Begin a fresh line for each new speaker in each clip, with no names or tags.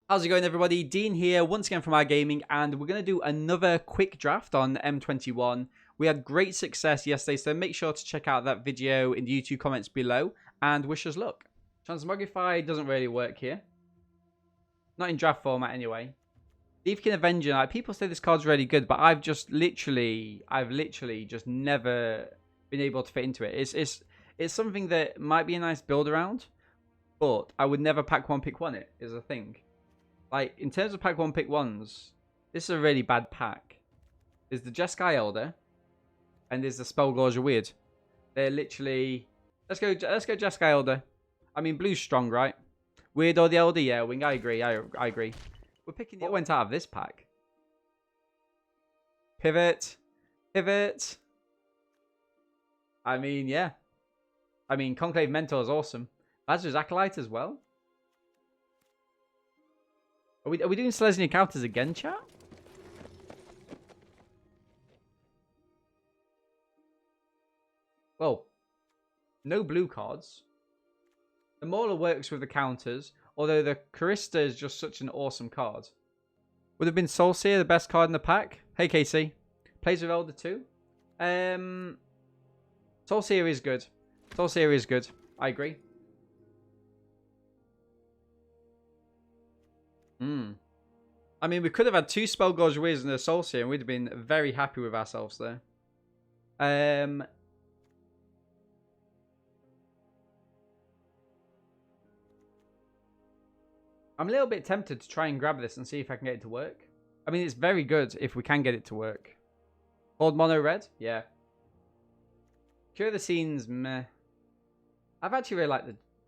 How's it going, everybody? Dean here, once again from our gaming, and we're going to do another quick draft on M21. We had great success yesterday, so make sure to check out that video in the YouTube comments below, and wish us luck. Transmogrify doesn't really work here. Not in draft format, anyway. Thiefkin Avenger, like, people say this card's really good, but I've literally just never been able to fit into it. It's something that might be a nice build around, but I would never pack one, pick one it, is a thing. Like, in terms of pack one, pick ones, this is a really bad pack. There's the Jeskai Elder, and there's the Spellgorger Weird. They're literally... Let's go Jeskai Elder. I mean, blue's strong, right? Weird or the Elder? Yeah, Wing, I agree, I agree. We're picking what went out of this pack? Pivot. Pivot. I mean, yeah. I mean, Conclave Mentor is awesome. Lazarus Acolyte as well. Are we doing Selesnya Encounters again, chat? Well, no blue cards. The Mauler works with the counters, although the Karista is just such an awesome card. Would have been Soulseer the best card in the pack? Hey, Casey. Plays with Elder too? Soulseer is good. Soulseer is good. I agree. I mean, we could have had two Spellgorger Wizards and a Soulseer, and we'd have been very happy with ourselves there. I'm a little bit tempted to try and grab this and see if I can get it to work. I mean, it's very good if we can get it to work. Old Mono Red? Yeah. Cure of the Scenes, meh. I've actually really liked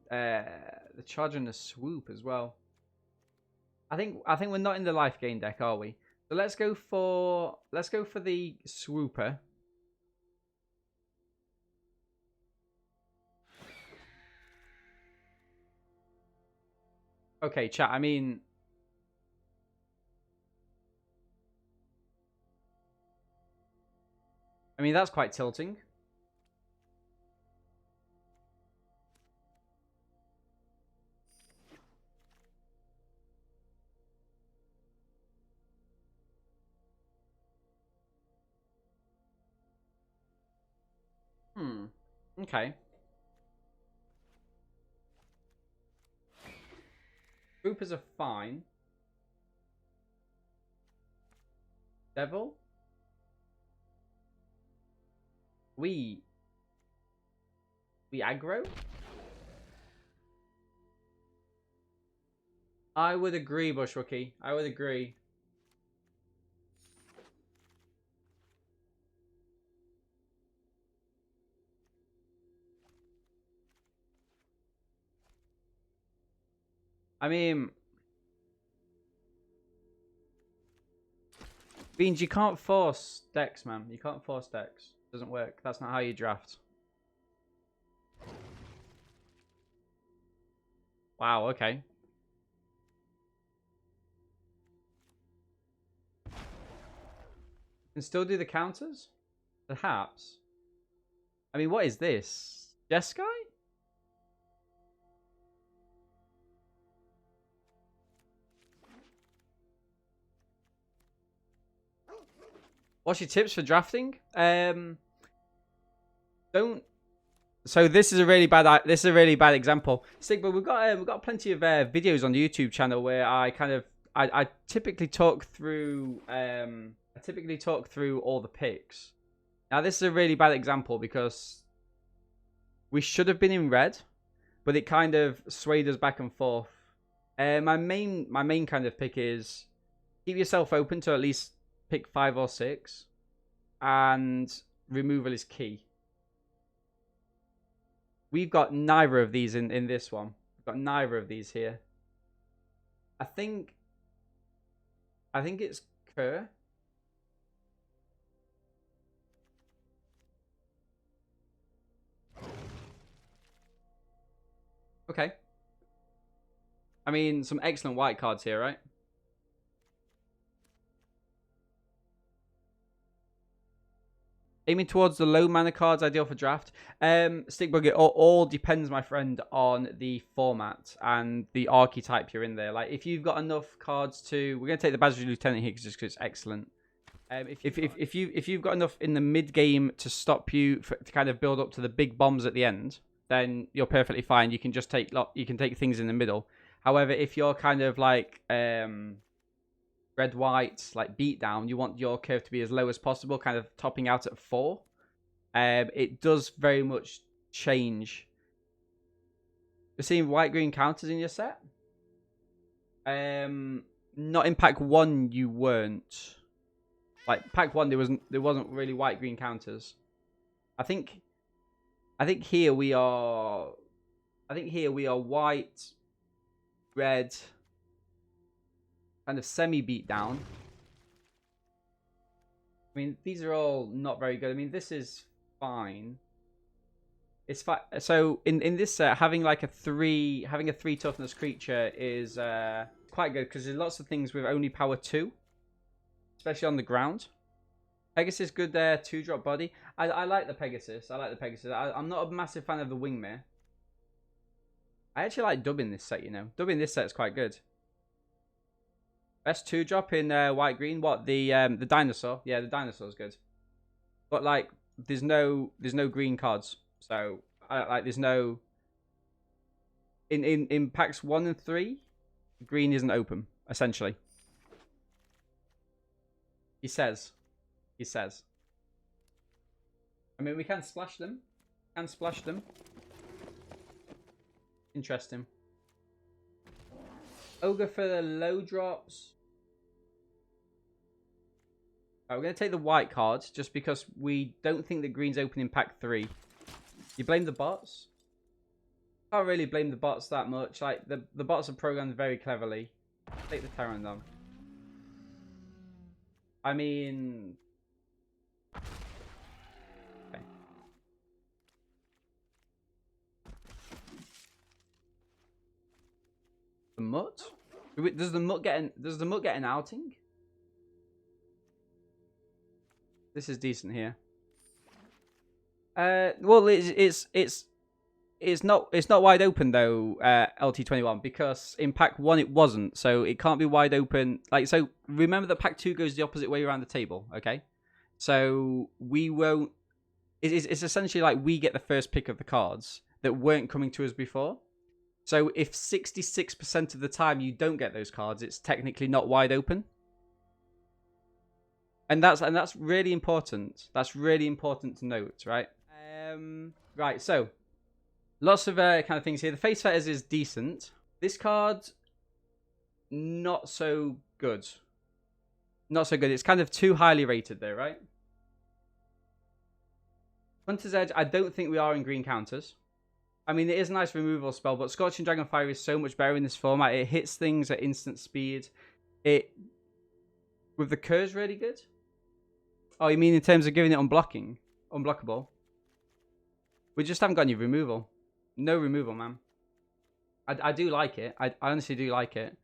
the Charge and the Swoop as well. I think we're not in the life gain deck, are we? So let's go for the Swooper. Okay, chat. I mean, that's quite tilting. Okay. Swoopers are fine. Devil? We aggro? I would agree, Bushwookie. I would agree. I mean, Beans, you can't force decks, man. You can't force decks. Doesn't work. That's not how you draft. Wow, okay. Can still do the counters? Perhaps. I mean, what is this? Jeskai? What's your tips for drafting? Don't. So this is a really bad example. Sigma, we've got plenty of videos on the YouTube channel where I typically talk through all the picks. Now this is a really bad example because we should have been in red, but it kind of swayed us back and forth. My main kind of pick is keep yourself open to at least pick 5 or 6, and removal is key. We've got neither of these in this one. We've got neither of these here. I think it's Kerr. Okay. I mean, some excellent white cards here, right? Aiming towards the low mana cards, ideal for draft. Stickbug, it all depends, my friend, on the format and the archetype you're in there. Like, if you've got enough cards to... We're going to take the Badger Lieutenant here just because it's excellent. If you've got enough in the mid-game to stop you to kind of build up to the big bombs at the end, then you're perfectly fine. You can just take things in the middle. However, if you're kind of like... red-white, like beatdown, you want your curve to be as low as possible, kind of topping out at 4. It does very much change. You're seeing white-green counters in your set? Not in pack 1, you weren't. Like, pack 1, there wasn't really white-green counters. I think here we are... white, red... kind of semi-beat down. I mean, these are all not very good. I mean, this is fine. It's fine. So in this set, having a 3 toughness creature is quite good because there's lots of things with only power 2, especially on the ground. Pegasus good there, 2-drop body. I like the Pegasus. I'm not a massive fan of the Wingmare. I actually like dubbing this set. Dubbing this set is quite good. Best 2-drop in white green. What, the dinosaur? Yeah, the dinosaur's good. But like, there's no green cards. So there's no in packs 1 and 3, green isn't open essentially. He says. I mean, we can splash them. Interesting. Ogre for the low drops. Right, we're going to take the white cards just because we don't think that green's open in pack 3. You blame the bots? Can't really blame the bots that much. Like, the bots are programmed very cleverly. Take the Terran down. I mean... Okay. The Mutt? Does the Mutt get an outing? This is decent here. Well, it's not wide open though, LT21, because in pack 1 it wasn't, so it can't be wide open. Like, so remember that pack 2 goes the opposite way around the table, okay? So we won't. It's essentially like we get the first pick of the cards that weren't coming to us before. So if 66% of the time you don't get those cards, it's technically not wide open. And that's really important. That's really important to note, right? Right, so lots of kind of things here. The Face Fetters is decent. This card, not so good. Not so good. It's kind of too highly rated there, right? Hunter's Edge, I don't think we are in green counters. I mean, it is a nice removal spell, but Scorching Dragonfire is so much better in this format. It hits things at instant speed. With the curse really good? Oh, you mean in terms of giving it unblockable? We just haven't got any removal. No removal, man. I do like it. I honestly do like it.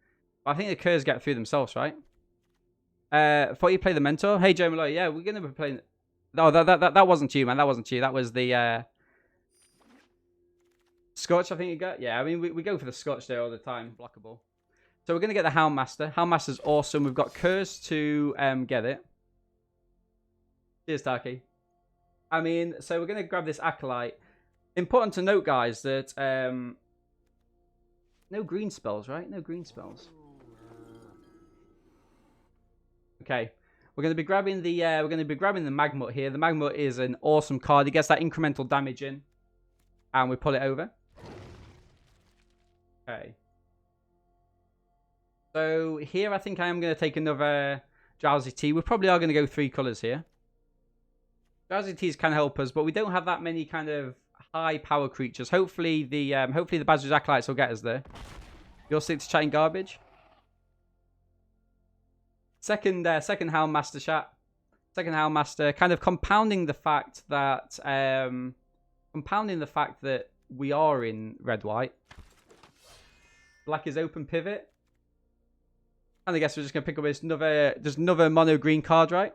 But I think the Curs get through themselves, right? Thought you play the Mentor. Hey, Joe Malloy. Yeah, we're going to be playing... Oh, that wasn't you, man. That wasn't you. That was the... Scorch, I think you got. Yeah, I mean, we go for the Scorch there all the time. Blockable. So we're going to get the Houndmaster. Houndmaster's awesome. We've got Curse to get it. Cheers, Taki. I mean, so we're going to grab this Acolyte. Important to note, guys, that no green spells, right? No green spells. Okay. We're going to be grabbing the Magmut here. The Magmut is an awesome card. It gets that incremental damage in. And we pull it over. Okay. So here I think I am going to take another Drowsy Tea. We probably are going to go 3 colours here. Drowsy Teas can help us, but we don't have that many kind of high power creatures. Hopefully the Badger's Acolytes will get us there. You'll stick to chatting garbage. Second Houndmaster chat. Second Houndmaster, kind of compounding the fact that we are in red-white. Black is open pivot. And I guess we're just going to pick up this another mono green card, right?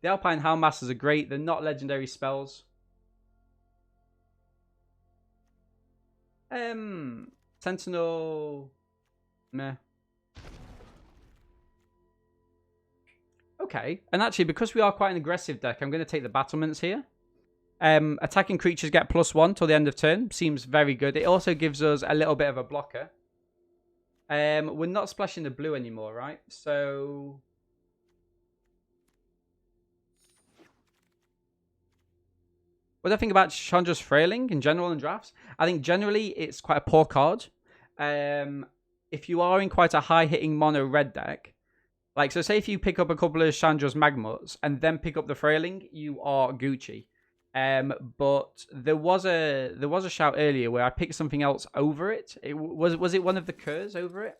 The Alpine Houndmasters are great. They're not legendary spells. Sentinel. Meh. Okay. And actually, because we are quite an aggressive deck, I'm going to take the battlements here. Attacking creatures get +1 till the end of turn. Seems very good. It also gives us a little bit of a blocker. We're not splashing the blue anymore, right? So... what do I think about Chandra's Frailing in general in drafts? I think generally it's quite a poor card. If you are in quite a high-hitting mono red deck, like, so say if you pick up a couple of Chandra's Magmuts and then pick up the Frailing, you are Gucci. But there was a shout earlier where I picked something else over it. Was it one of the Curs over it?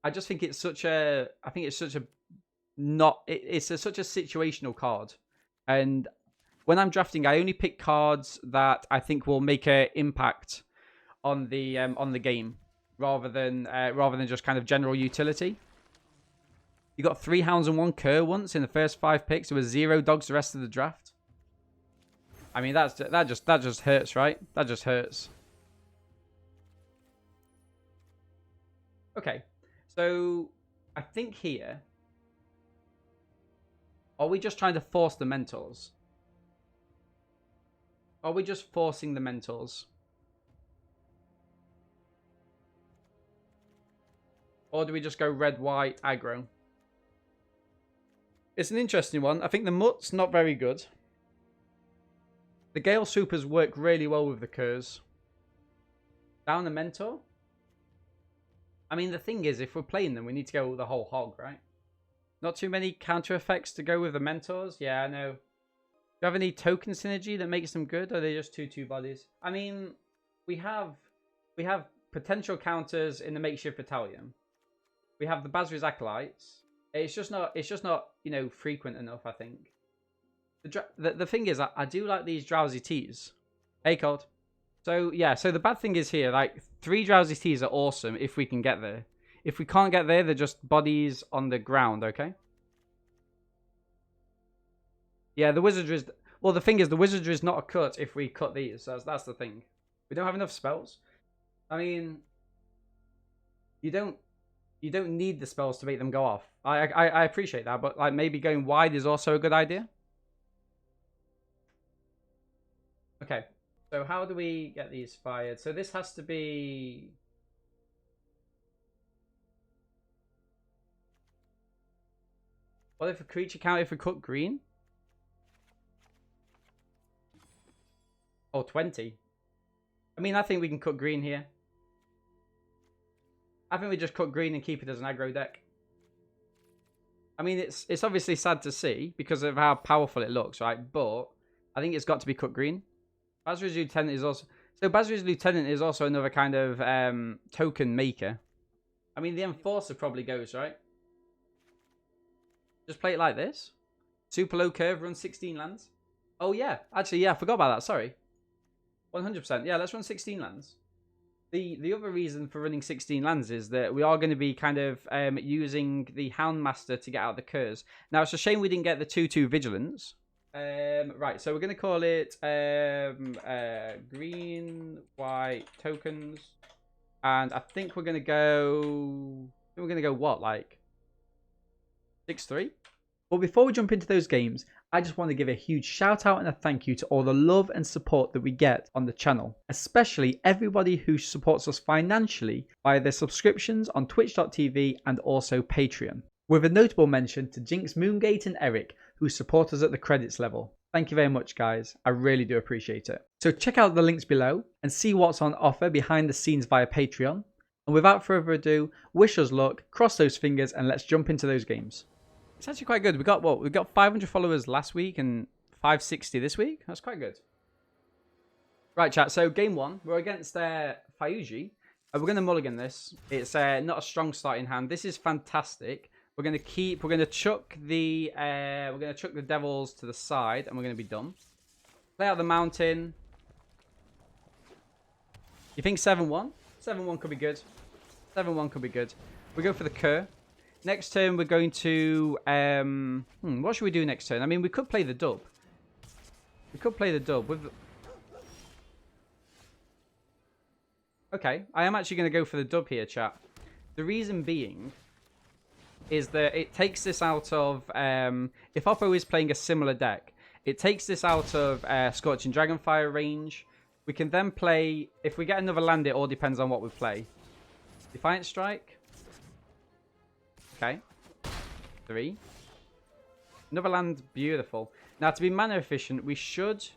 I just think it's such a... I think it's such a... such a situational card. And... when I'm drafting, I only pick cards that I think will make an impact on the game, rather than just kind of general utility. You got 3 Hounds and 1 Cur once in the first 5 picks. There was 0 dogs the rest of the draft. I mean, that just hurts, right? That just hurts. Okay, so I think here, are we just trying to force the mentals? Are we just forcing the mentals? Or do we just go red-white aggro? It's an interesting one. I think the Mutt's not very good. The Gale Supers work really well with the Curs. Down the Mentor? I mean, the thing is, if we're playing them, we need to go the whole hog, right? Not too many counter effects to go with the Mentors? Yeah, I know. Do you have any token synergy that makes them good, or are they just 2/2 bodies? I mean, we have potential counters in the makeshift battalion. We have the Basri's Acolytes. It's just not frequent enough, I think. The thing is, I do like these Drowsy Teas. Hey, Cold. So yeah, so the bad thing is here, like 3 Drowsy Teas are awesome if we can get there. If we can't get there, they're just bodies on the ground, okay? Yeah, the wizardry is... well, the thing is, the wizardry is not a cut if we cut these. That's the thing. We don't have enough spells. I mean, you don't need the spells to make them go off. I appreciate that, but like maybe going wide is also a good idea. Okay, so how do we get these fired? So this has to be... what if a creature count if we cut green? Oh, 20. I mean, I think we can cut green here. I think we just cut green and keep it as an aggro deck. I mean, it's obviously sad to see because of how powerful it looks, right? But I think it's got to be cut green. Basri's Lieutenant is also... so Basri's Lieutenant is also another kind of token maker. I mean, the Enforcer probably goes, right? Just play it like this. Super low curve, run 16 lands. Oh, yeah. Actually, yeah, I forgot about that. Sorry. 100%. Yeah, let's run 16 lands. The other reason for running 16 lands is that we are going to be kind of using the Houndmaster to get out the Curs. Now, it's a shame we didn't get the 2/2 Vigilance. Right, so we're going to call it green, white tokens. And I think we're going to go... we're going to go what, like 6/3? But before we jump into those games, I just want to give a huge shout out and a thank you to all the love and support that we get on the channel, especially everybody who supports us financially via their subscriptions on twitch.tv and also Patreon. With a notable mention to Jinx, Moongate and Eric, who support us at the credits level. Thank you very much, guys. I really do appreciate it. So check out the links below and see what's on offer behind the scenes via Patreon. And without further ado, wish us luck, cross those fingers, and let's jump into those games. It's actually quite good. We got what? We got 500 followers last week and 560 this week. That's quite good. Right, chat. So game 1, we're against Fayuji. We're going to mulligan this. It's not a strong starting hand. This is fantastic. We're going to chuck the devils to the side, and we're going to be done. Play out the mountain. You think 7-1? 7-1 could be good. 7-1 could be good. We go for the Cur. Next turn, we're going to... what should we do next turn? I mean, we could play the dub. We could play the dub with... Okay, I am actually going to go for the dub here, chat. The reason being is that it takes this out of... if Oppo is playing a similar deck, it takes this out of Scorching Dragonfire range. We can then play... If we get another land, it all depends on what we play. Defiant Strike. Okay. 3. Another land, beautiful. Now, to be mana efficient, we should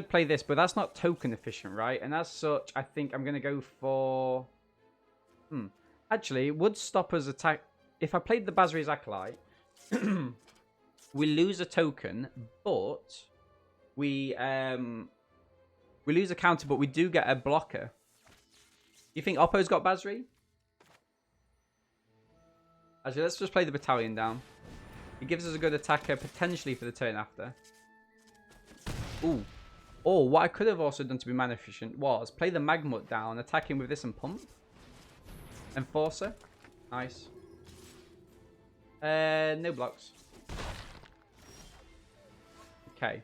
play this, but that's not token efficient, right? And as such, I think I'm going to go for... Actually, it would stop us attack... If I played the Basri's Acolyte, we lose a token, but we lose a counter, but we do get a blocker. You think Oppo's got Basri? Actually, let's just play the Battalion down. It gives us a good attacker potentially for the turn after. Ooh. Oh, what I could have also done to be mana efficient was play the Magmut down, attack him with this and pump. Enforcer. Nice. No blocks. Okay.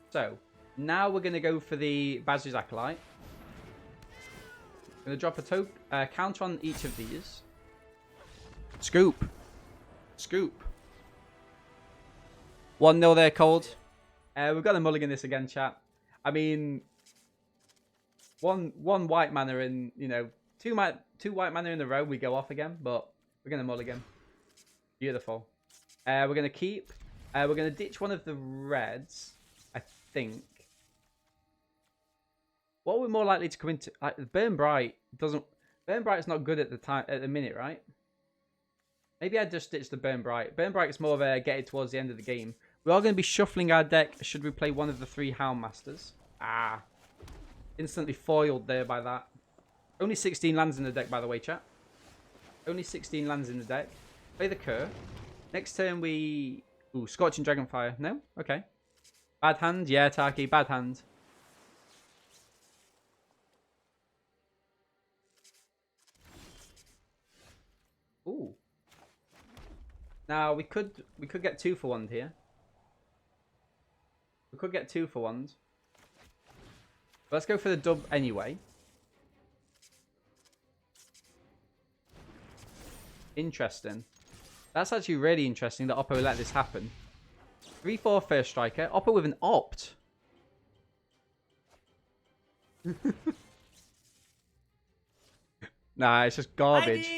So, now we're going to go for the Basri's Acolyte. I'm going to drop a counter on each of these. Scoop. Scoop. 1-0 there, Cold. We've got to mulligan this again, chat. I mean, one white mana in, you know, two white mana in a row, we go off again, but we're going to mulligan. Beautiful. We're going to keep. We're going to ditch one of the reds, I think. What we're more likely to come into, like, Burn Bright doesn't... Burn Bright's not good at the minute, right? Maybe I just ditch the Burn Bright. Burn Bright is more of a get it towards the end of the game. We are going to be shuffling our deck should we play one of the 3 Houndmasters. Ah. Instantly foiled there by that. Only 16 lands in the deck, by the way, chat. Only 16 lands in the deck. Play the Cur. Next turn we... Ooh, Scorching Dragonfire. No? Okay. Bad hand? Yeah, Taki. Bad hand. Ooh. Now, we could get 2 for 1 here. We could get 2 for 1s. Let's go for the dub anyway. Interesting. That's actually really interesting that Oppo let this happen. 3/4 first striker. Oppo with an opt. Nah, it's just garbage.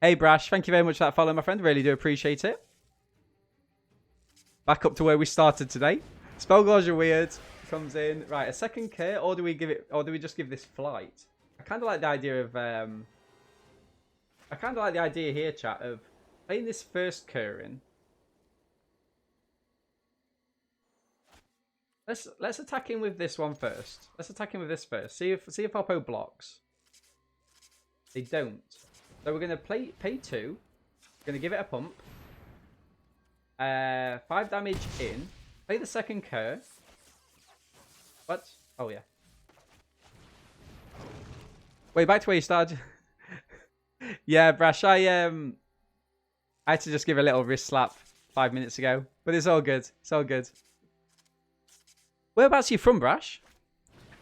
Hey, Brash. Thank you very much for that follow, my friend. Really do appreciate it. Back up to where we started today. Spellgorge are weird. Comes in. Right, a second care, or do we give it, or do we just give this flight? I kind of like the idea of, I kind of like the idea here, chat, of playing this first cur in. Let's attack him with this one first. Let's attack him with this first. See if Oppo blocks. They don't. So we're gonna pay 2. Gonna give it a pump. 5 damage in. Play the second cur. What? Oh yeah. Wait, back to where you started. Yeah, Brash, I had to just give a little wrist slap 5 minutes ago, but it's all good. It's all good. Whereabouts are you from, Brash?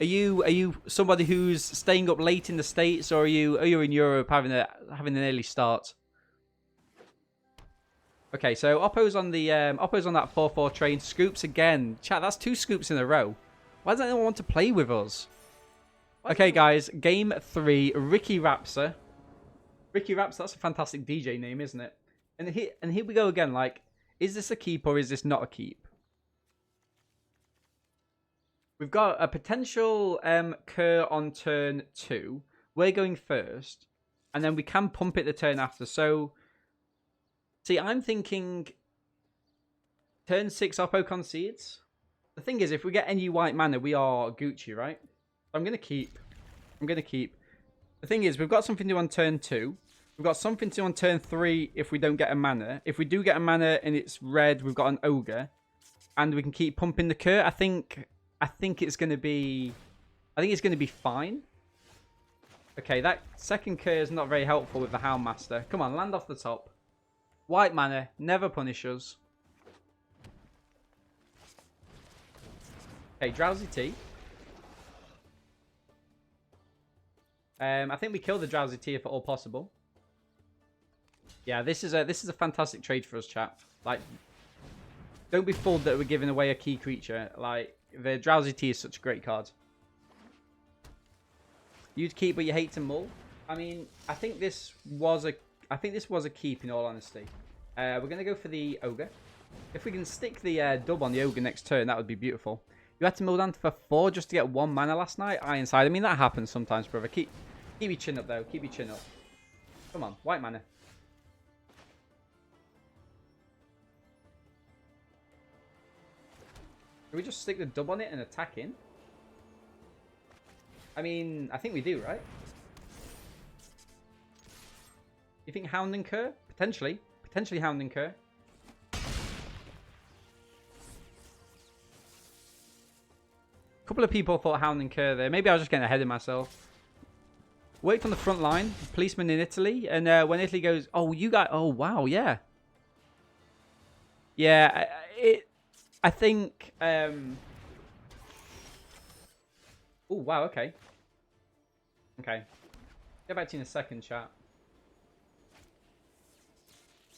Are you somebody who's staying up late in the States, or are you in Europe having an early start? Okay, so Oppo's on that 4/4 train. Scoops again. Chat, that's 2 scoops in a row. Why doesn't anyone want to play with us? Okay, guys, game 3. Ricky Rapser. Ricky Rapser, that's a fantastic DJ name, isn't it? And here we go again. Like, is this a keep or is this not a keep? We've got a potential cur on turn 2. We're going first. And then we can pump it the turn after. So, see, I'm thinking turn 6 Oppo concedes. The thing is, if we get any white mana, we are Gucci, right? I'm going to keep. I'm going to keep. The thing is, we've got something to do on turn 2. We've got something to do on turn 3 if we don't get a mana. If we do get a mana and it's red, we've got an ogre. And we can keep pumping the cur. I think it's going to be... I think it's going to be fine. Okay, that second cur is not very helpful with the Houndmaster. Come on, land off the top. White mana, never punish us. Okay, Drowsy Tea. I think we kill the Drowsy Tea if at all possible. Yeah, this is a fantastic trade for us, chat. Like, don't be fooled that we're giving away a key creature. Like, the Drowsy Tea is such a great card. You'd keep, but you hate to mull. I mean, I think this was a keep in all honesty. We're gonna go for the Ogre. If we can stick the dub on the Ogre next turn, that would be beautiful. You had to mull down for 4 just to get 1 mana last night. Ironside. I mean, that happens sometimes, brother. Keep your chin up, though. Keep your chin up. Come on, white mana. Can we just stick the dub on it and attack in? I mean, I think we do, right? You think Hound and Cur? Potentially. Potentially Hound and Cur. A couple of people thought Hound and Cur there. Maybe I was just getting ahead of myself. Wait from the front line. Policeman in Italy. And when Italy goes, oh, you got... Oh, wow, yeah. Yeah, I think... Oh, wow, okay. Okay. Get back to you in a second, chat.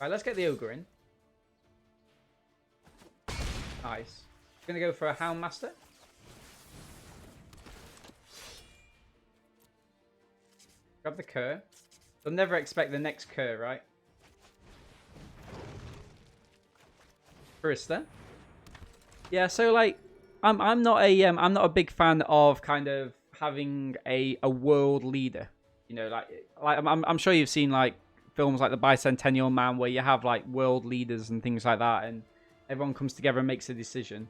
Alright, let's get the Ogre in. Nice. Gonna go for a Hound Master. Grab the Cur. They'll never expect the next Cur, right? Barista. Yeah, so like, I'm not a big fan of kind of having a world leader. You know, like I'm sure you've seen like films like the Bicentennial Man where you have like world leaders and things like that, and everyone comes together and makes a decision.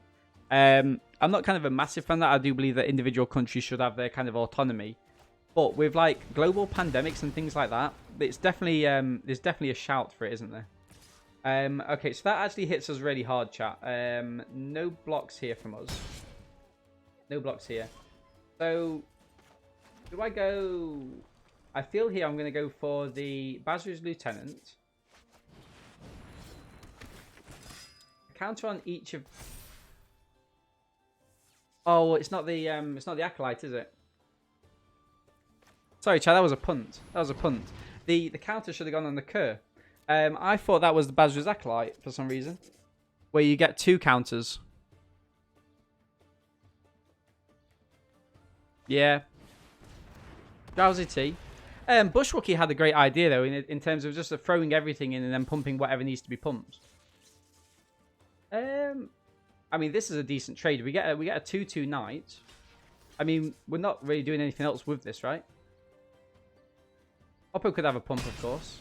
I'm not kind of a massive fan of that. I do believe that individual countries should have their kind of autonomy. But with like global pandemics and things like that, it's definitely there's definitely a shout for it, isn't there? Okay, so that actually hits us really hard, chat. No blocks here from us. No blocks here. So, do I go... I feel here I'm going to go for the Bazir's Lieutenant. Counter on each of... Oh, it's not the Acolyte, is it? Sorry, chat, that was a punt. That was a punt. The counter should have gone on the Cur. I thought that was the Bazir's Acolyte for some reason. Where you get 2 counters. Yeah. Drowsy Tea. Bushwookie had a great idea, though, in terms of just throwing everything in and then pumping whatever needs to be pumped. I mean, this is a decent trade. We get a 2/2 Knight. I mean, we're not really doing anything else with this, right? Oppo could have a pump, of course.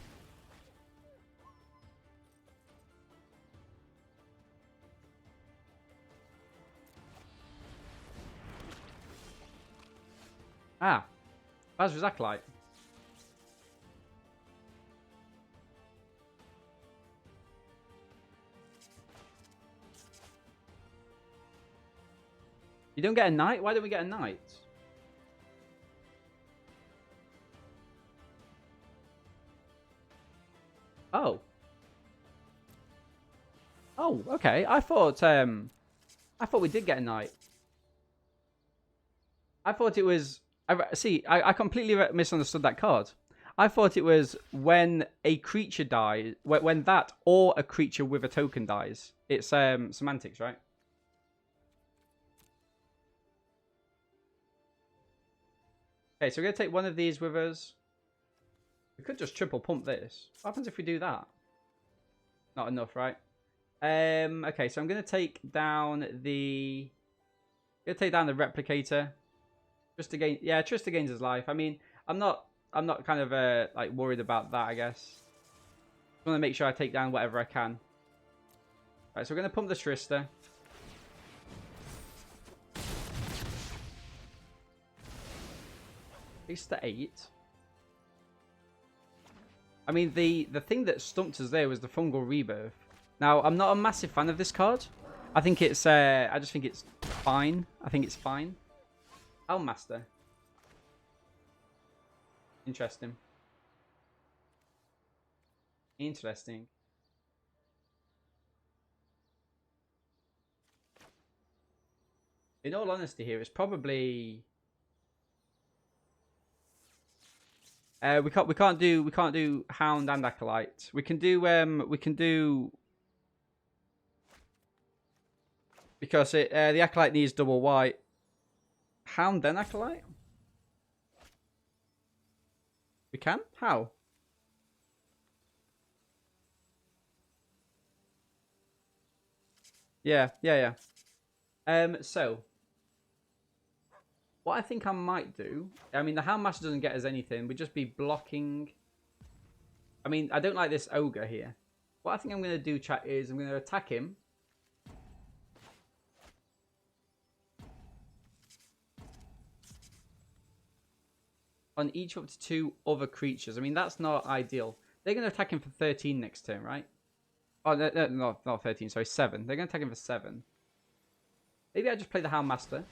Ah, Bazir's Acolyte. You don't get a knight? Why don't we get a knight? Oh. Oh, okay. I thought we did get a knight. I thought it was... I completely misunderstood that card. I thought it was when a creature dies, when that or a creature with a token dies. It's semantics, right? Okay, so we're going to take one of these with us. We could just triple pump this. What happens if we do that? Not enough, right? Okay, so I'm going to take down the... Replicator. Just to gain, yeah, Trista gains his life. I mean, I'm not kind of like worried about that, I guess. Just want to make sure I take down whatever I can. Right, so we're gonna pump the Trista. Trista 8. I mean, the thing that stumped us there was the Fungal Rebirth. Now, I'm not a massive fan of this card. I think it's I just think it's fine. I think it's fine. Oh, Master. Interesting. Interesting. In all honesty here, it's probably... we can't do Hound and Acolyte. We can do because the Acolyte needs double white. Hound then Acolyte? We can? How? Yeah. So what I think I might do, I mean, the Houndmaster doesn't get us anything. We'd just be blocking. I mean, I don't like this Ogre here. What I think I'm going to do, chat, is I'm going to attack him. On each up to 2 other creatures. I mean, that's not ideal. They're going to attack him for 13 next turn, right? Oh, no, not 13, sorry, 7. They're going to attack him for 7. Maybe I just play the Houndmaster.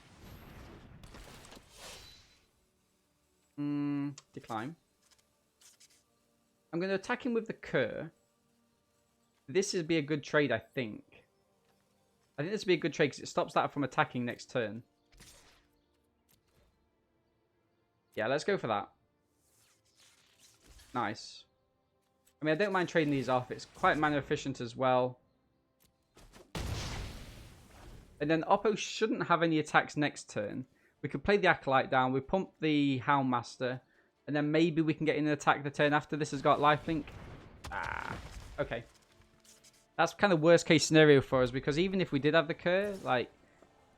Decline. I'm going to attack him with the Cur. This would be a good trade, I think. I think this would be a good trade because it stops that from attacking next turn. Yeah, let's go for that. Nice. I mean, I don't mind trading these off. It's quite mana efficient as well. And then Oppo shouldn't have any attacks next turn. We could play the Acolyte down. We pump the Houndmaster. And then maybe we can get in an attack the turn after this has got lifelink. Okay. That's kind of worst case scenario for us. Because even if we did have the Cur, like,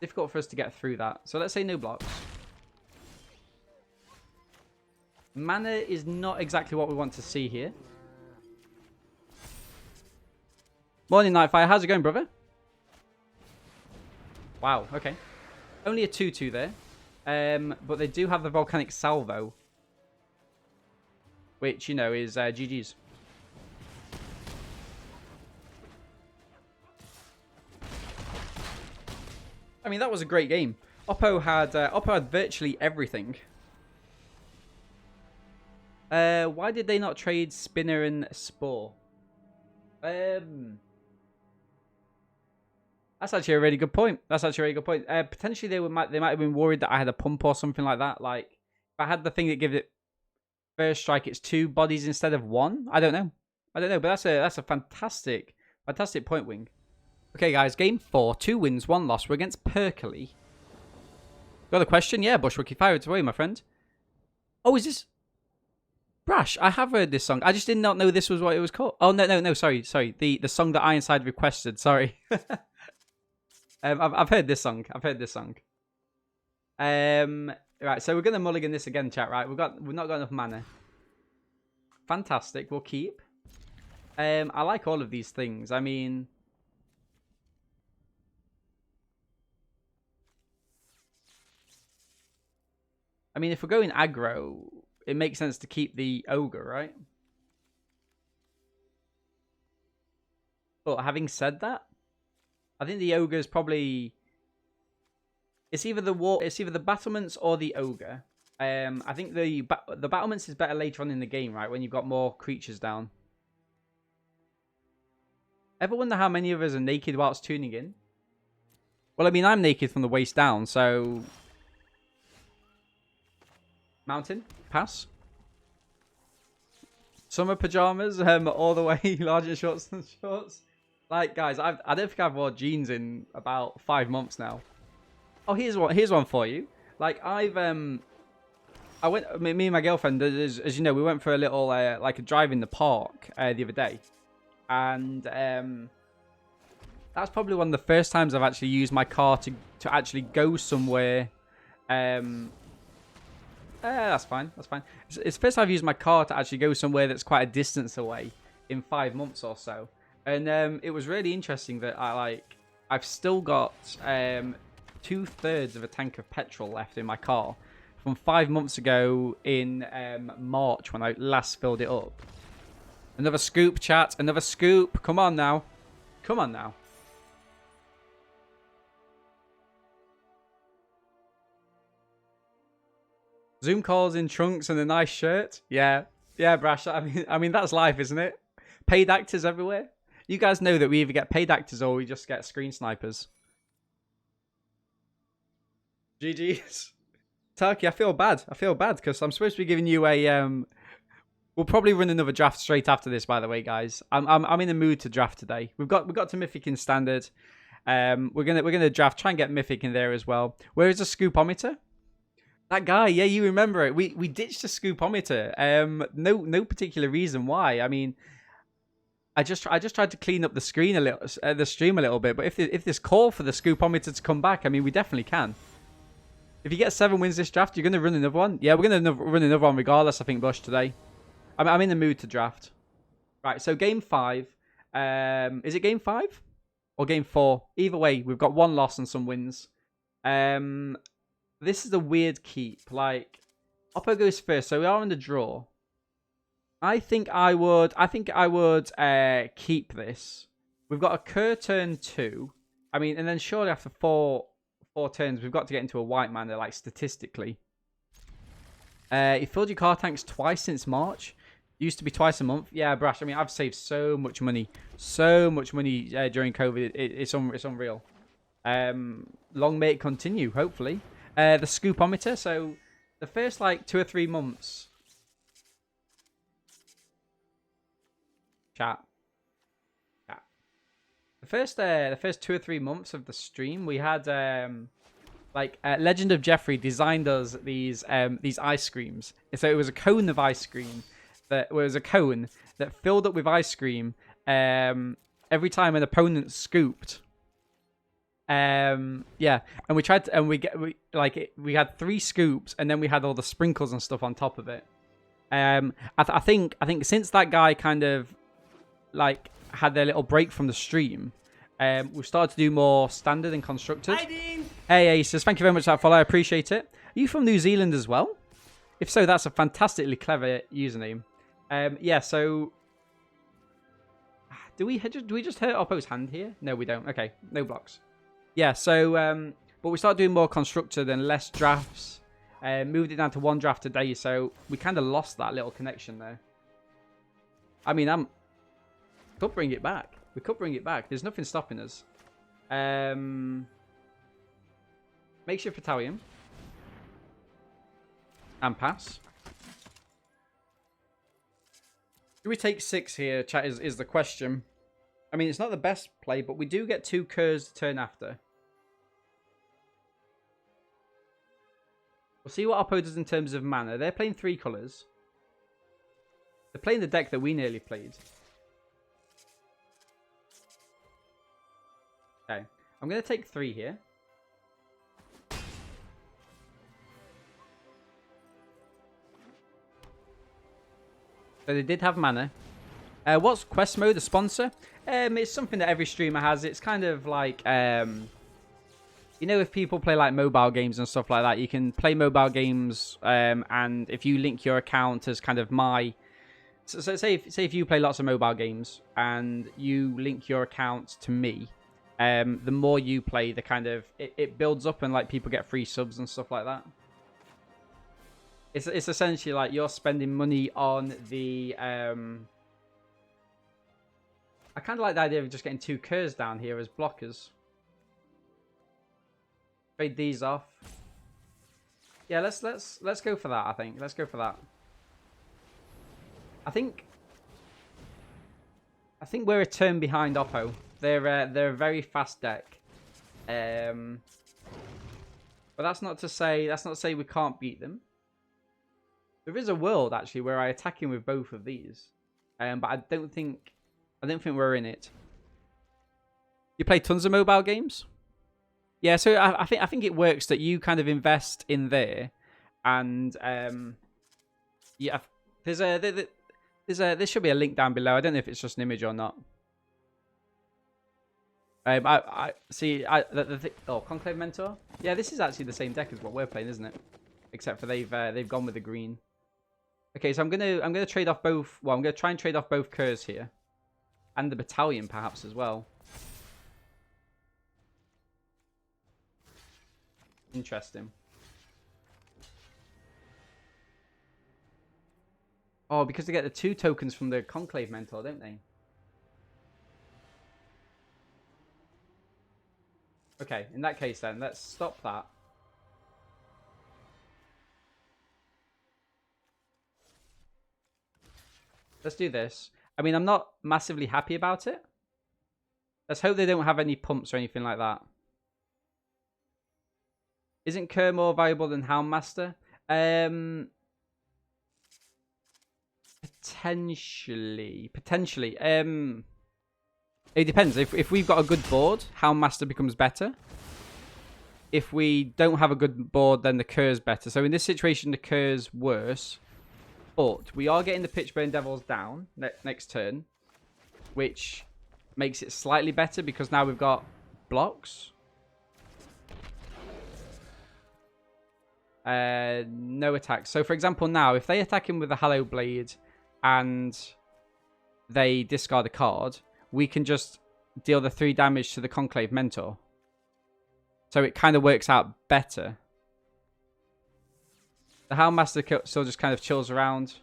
difficult for us to get through that. So let's say no blocks. Mana is not exactly what we want to see here. Morning, Nightfire. How's it going, brother? Wow, okay. Only a 2-2 there. But they do have the Volcanic Salvo. Which, you know, is GG's. I mean, that was a great game. Oppo had virtually everything. Why did they not trade Spinner and Spore? That's actually a really good point. Potentially they might have been worried that I had a pump or something like that. Like if I had the thing that gives it first strike, it's 2 bodies instead of 1. I don't know. But that's a fantastic point, Wing. Okay, guys, game 4, 2 wins, 1 loss. We're against Perkley. Got a question? Yeah, Bushwookie, fire it away, my friend. Oh, is this Brash? I have heard this song. I just did not know this was what it was called. Oh no, sorry. The song that Ironside requested. Sorry. I've heard this song. Right, so we're gonna mulligan this again, chat. Right, we've not got enough mana. Fantastic. We'll keep. I like all of these things. I mean, if we're going aggro, it makes sense to keep the Ogre, right? But having said that, I think the Ogre is probably... It's either the battlements or the Ogre. I think the battlements is better later on in the game, right? When you've got more creatures down. Ever wonder how many of us are naked whilst tuning in? Well, I mean, I'm naked from the waist down, so... Mountain? Pass. Summer pajamas, all the way, larger shorts than shorts. Like, guys, I don't think I've worn jeans in about 5 months now. Oh, here's one for you. Like, me and my girlfriend, as you know, we went for a little, like a drive in the park the other day. And that's probably one of the first times I've actually used my car to actually go somewhere. That's fine. It's the first time I've used my car to actually go somewhere that's quite a distance away in 5 months or so. And it was really interesting that I've still got 2/3 of a tank of petrol left in my car from 5 months ago in March when I last filled it up. Another scoop, chat. Another scoop. Come on now. Zoom calls in trunks and a nice shirt. Yeah, Brash. I mean that's life, isn't it? Paid actors everywhere. You guys know that we either get paid actors or we just get screen snipers. GG's. Turkey, I feel bad. I feel bad because I'm supposed to be giving you a we'll probably run another draft straight after this, by the way, guys. I'm in the mood to draft today. We've got to Mythic in standard. We're gonna draft, try and get Mythic in there as well. Where is the scoopometer? That guy, yeah, you remember it. We ditched the scoopometer. No particular reason why. I mean, I just tried to clean up the screen a little, the stream a little bit. But if this call for the scoopometer to come back, I mean, we definitely can. If you get 7 wins this draft, you're gonna run another one. Yeah, we're gonna run another one regardless. I think Bush today. I'm in the mood to draft. Right, so game 5. Is it game 5 or game 4? Either way, we've got 1 loss and some wins. This is a weird keep. Like, Oppo goes first, so we are in the draw. I think I would keep this. We've got a Kerr turn 2. I mean, and then surely after four turns, we've got to get into a white mana, like statistically. You filled your car tanks twice since March. Used to be twice a month. Yeah, Brash. I mean, I've saved so much money during COVID. It's unreal. Long may it continue. Hopefully, the scoopometer. So the first like 2 or 3 months. Chat. The first 2 or 3 months of the stream, we had Legend of Jeffrey designed us these ice creams. So it was a cone of ice cream that was a cone that filled up with ice cream every time an opponent scooped. Yeah, and we tried to, and we had 3 scoops, and then we had all the sprinkles and stuff on top of it. I think since that guy kind of like had their little break from the stream, we've started to do more standard and constructed. Hi, Dean. Hey, Aces, thank you very much for that follow. I appreciate it. Are you from New Zealand as well? If so, that's a fantastically clever username. Yeah, so do we just hurt Oppo's hand here? No, we don't. Okay, no blocks. Yeah, so but we started doing more constructed and less drafts. Moved it down to 1 draft a day, so we kind of lost that little connection there. I mean, could bring it back. We could bring it back. There's nothing stopping us. Makeshift battalion. And pass. Do we take 6 here, chat, is the question. I mean, it's not the best play, but we do get 2 Kerrs to turn after. We'll see what Oppo does in terms of mana. They're playing 3 colours. They're playing the deck that we nearly played. Okay. I'm going to take 3 here. So they did have mana. What's quest mode, the sponsor? It's something that every streamer has. It's kind of like, you know, if people play like mobile games and stuff like that, you can play mobile games, and if you link your account as kind of my... So say if you play lots of mobile games and you link your account to me, the more you play, the kind of... It builds up and like people get free subs and stuff like that. It's essentially like you're spending money on the... I kind of like the idea of just getting 2 Kerrs down here as blockers. Trade these off. Yeah, let's go for that, I think. Let's go for that. I think we're a turn behind Oppo. They're a very fast deck. But that's not to say we can't beat them. There is a world actually where I attack him with both of these, but I don't think we're in it. You play tons of mobile games, yeah. So I think it works that you kind of invest in there, and yeah, there should be a link down below. I don't know if it's just an image or not. I see. Conclave Mentor. Yeah, this is actually the same deck as what we're playing, isn't it? Except for they've gone with the green. Okay, so I'm gonna trade off both. Well, I'm gonna try and trade off both Kerrs here, and the battalion perhaps as well. Interesting. Oh, because they get the 2 tokens from the Conclave Mentor, don't they? Okay, in that case then, let's stop that. Let's do this. I mean, I'm not massively happy about it. Let's hope they don't have any pumps or anything like that. Isn't Kerr more valuable than Houndmaster? Potentially. It depends. If we've got a good board, Houndmaster becomes better. If we don't have a good board, then the Kerr's better. So in this situation, the Kerr's worse. But we are getting the Pitchburn Devils down next turn, which makes it slightly better because now we've got blocks. No attacks. So for example, now if they attack him with a Hallow Blade and they discard a card, we can just deal the 3 damage to the Conclave Mentor. So it kind of works out better. The Houndmaster still just kind of chills around.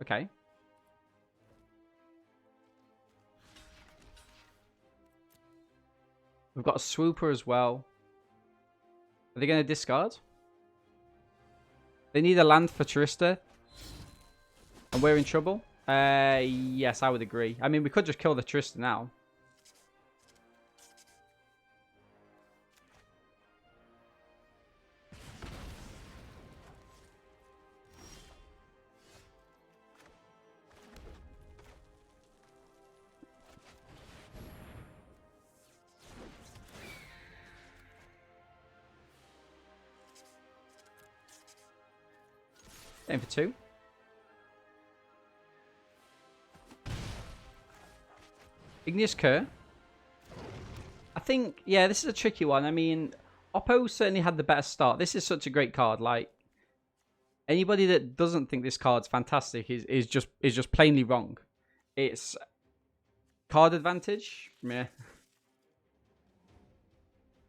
Okay. We've got a Swooper as well. Are they going to discard? They need a land for Trista. And we're in trouble? Yes, I would agree. I mean, we could just kill the Trista now. Aim for 2. Igneous Kerr. I think, yeah, this is a tricky one. I mean, Oppo certainly had the better start. This is such a great card. Like, anybody that doesn't think this card's fantastic is just plainly wrong. It's card advantage. Meh.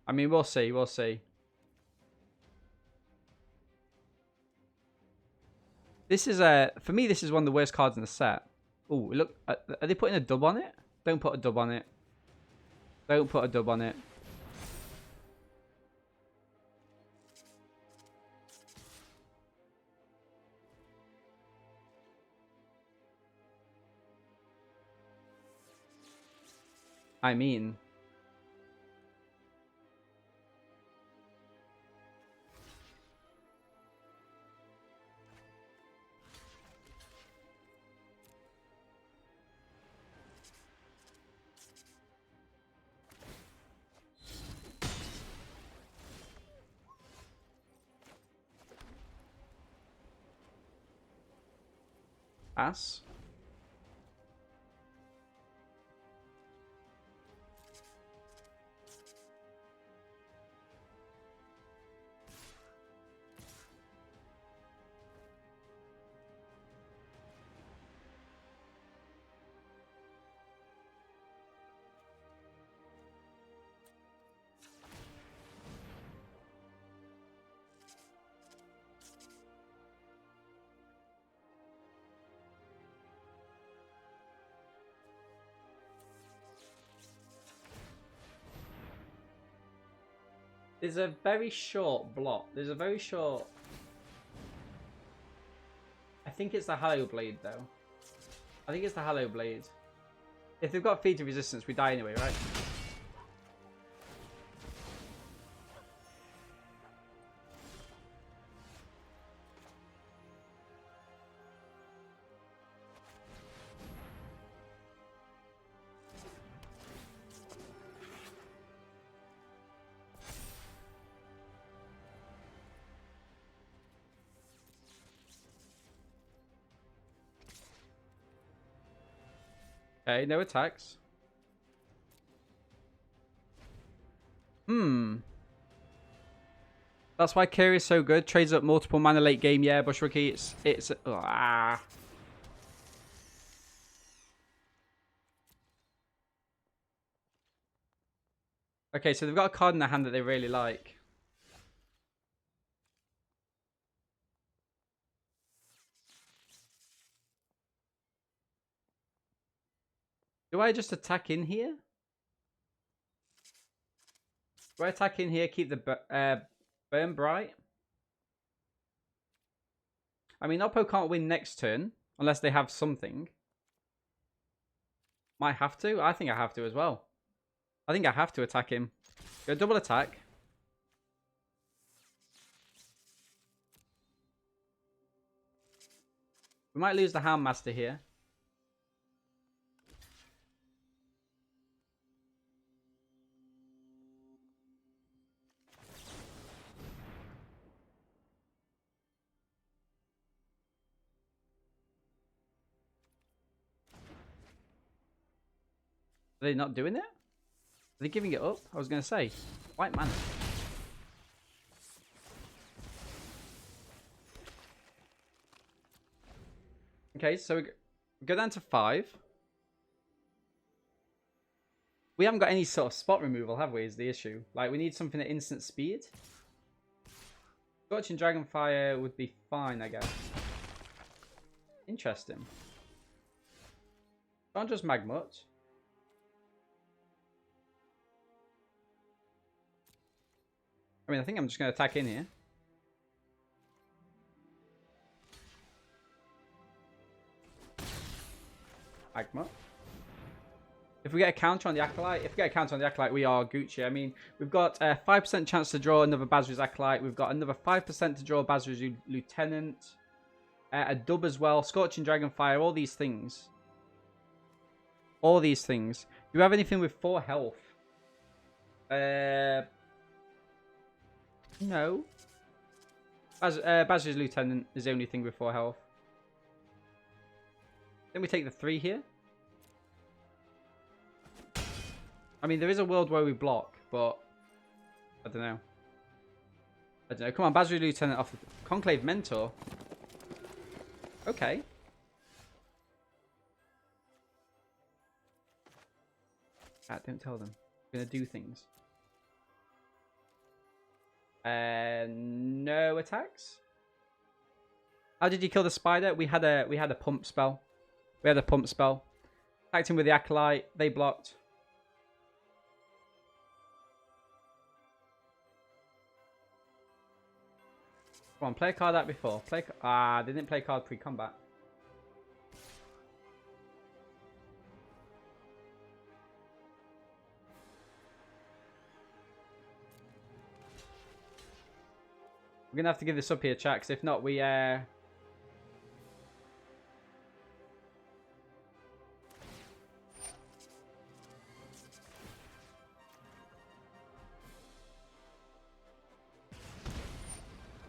I mean, we'll see. We'll see. This is for me, this is one of the worst cards in the set. Oh, look, are they putting a dub on it? Don't put a dub on it. Don't put a dub on it. I mean, ass. There's a very short block. There's a very short... I think it's the Hallow Blade, though. I think it's the Hallow Blade. If they've got Feed to Resistance, we die anyway, right? Okay, no attacks. That's why Kerr is so good. Trades up multiple mana late game. Yeah, Bush Rookie. It's Okay, so they've got a card in their hand that they really like. Do I just attack in here? Do I attack in here, keep the Burn Bright? I mean, Oppo can't win next turn unless they have something. Might have to. I think I have to as well. I think I have to attack him. Go double attack. We might lose the Houndmaster here. Are they not doing it? Are they giving it up? I was going to say. White mana. Okay, so we go down to 5. We haven't got any sort of spot removal, have we, is the issue. Like, we need something at instant speed. Scorching Dragonfire would be fine, I guess. Interesting. Can't just Magmut. I mean, I think I'm just going to attack in here. Magmut. If we get a counter on the Acolyte, we are Gucci. I mean, we've got a 5% chance to draw another Basri's Acolyte. We've got another 5% to draw Basri's Lieutenant. A dub as well. Scorching Dragonfire. All these things. All these things. Do you have anything with 4 health? No. Basri's Lieutenant is the only thing with 4 health. Then we take the 3 here. I mean, there is a world where we block, but I don't know. Come on, Basri's Lieutenant off the Conclave Mentor. Okay. Don't tell them. I'm gonna do things. No attacks. How did you kill the spider? We had a pump spell. Attacked him with the Acolyte. They blocked. Come on, play a card out before. They didn't play a card pre-combat. We're gonna have to give this up here, chat, because if not, we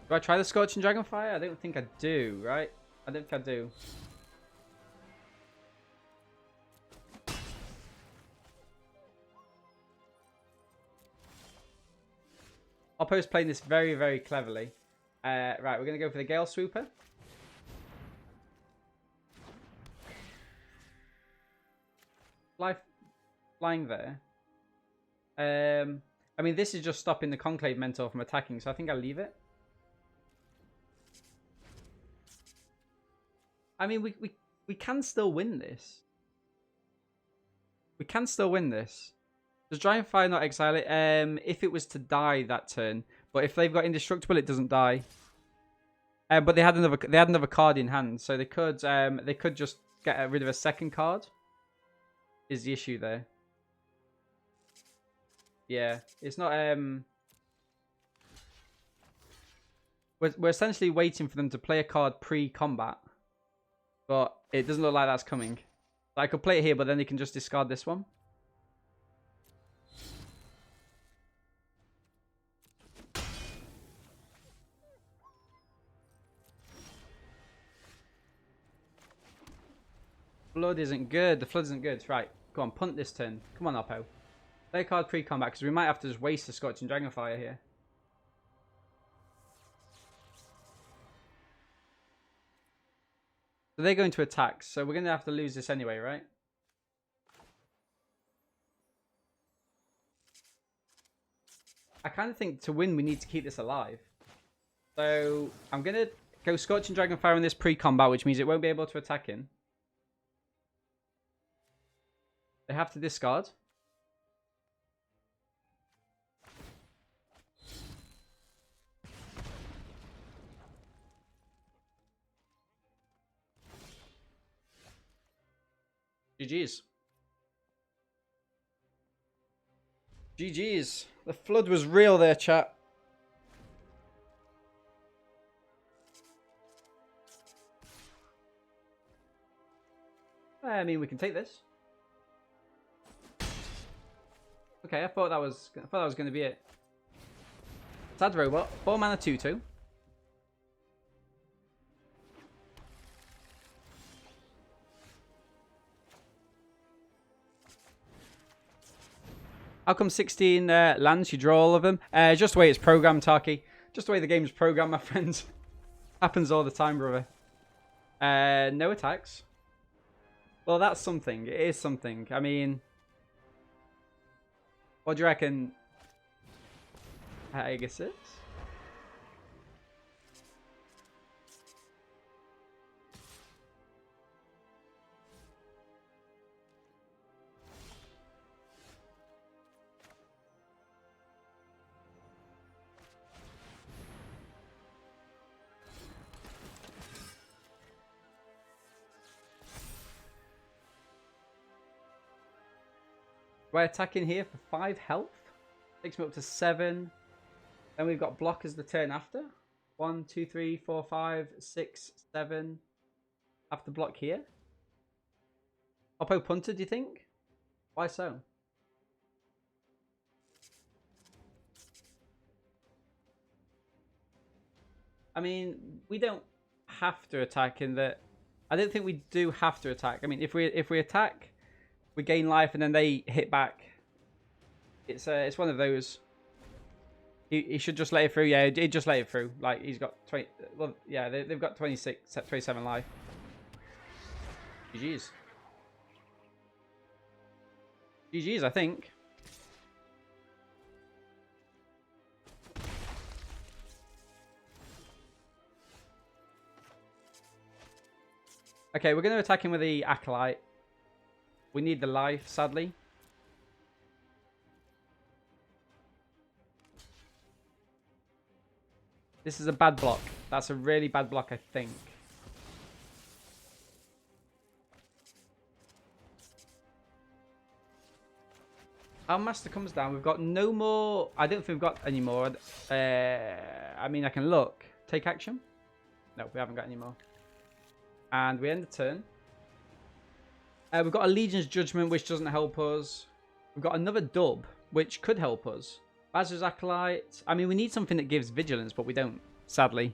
Do I try the Scorching Dragonfire? I don't think I do, right? I don't think I do. Oppo's playing this very, very cleverly. Right, we're going to go for the Gale Swooper. Flying there. I mean, this is just stopping the Conclave Mentor from attacking, so I think I'll leave it. I mean, we can still win this. We can still win this. Does Dragonfire not exile it? If it was to die that turn, but if they've got indestructible, it doesn't die. But they had another card in hand, so they could just get rid of a second card. Is the issue there? Yeah, it's not. We're essentially waiting for them to play a card pre-combat, but it doesn't look like that's coming. I could play it here, but then they can just discard this one. Flood isn't good. The flood isn't good. Right, go on, punt this turn. Come on, Oppo. Play a card pre-combat, because we might have to just waste the Scorching Dragonfire here. So they're going to attack, so we're going to have to lose this anyway, right? I kind of think to win, we need to keep this alive. So I'm going to go Scorching Dragonfire in this pre-combat, which means it won't be able to attack in. They have to discard. GG's. GG's. The flood was real there, chat. I mean, we can take this. Okay, I thought that was going to be it. Sad robot. 4 mana 2/2. How come 16 lands? You draw all of them? Just the way it's programmed, Taki. Just the way the game's programmed, my friends. Happens all the time, brother. No attacks. Well, that's something. It is something. I mean, what do you reckon? I guess it's. Do I attack in here for 5 health? Takes me up to 7. Then we've got blockers the turn after. 1, 2, 3, 4, 5, 6, 7. Have to block here. Oppo punter, do you think? Why so? I mean, we don't have to attack in that. I don't think we do have to attack. I mean, if we attack, we gain life, and then they hit back. It's one of those. He should just let it through. Yeah, he just let it through. Like, he's got 20. Well, yeah, they've got 27 life. GG's. GG's, I think. Okay, we're going to attack him with the Acolyte. We need the life, sadly. This is a bad block. That's a really bad block, I think. Our master comes down. We've got no more. I don't think we've got any more. I mean, I can look. Take action? No, we haven't got any more. And we end the turn. We've got a Legion's Judgment, which doesn't help us. We've got another dub, which could help us. Bazzo's Acolyte. I mean, we need something that gives vigilance, but we don't, sadly.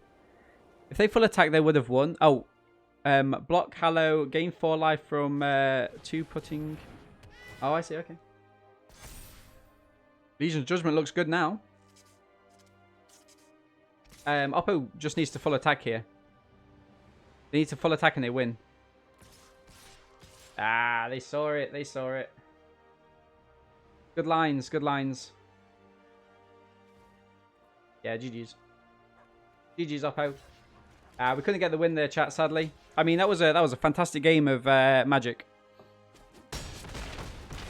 If they full attack, they would have won. Oh, block, Hallow, gain 4 life from 2 putting. Oh, I see, okay. Legion's Judgment looks good now. Oppo just needs to full attack here. They need to full attack and they win. Ah, they saw it. They saw it. Good lines. Good lines. Yeah, GG's. GG's, Oppo. We couldn't get the win there, chat, sadly. I mean, that was a fantastic game of Magic.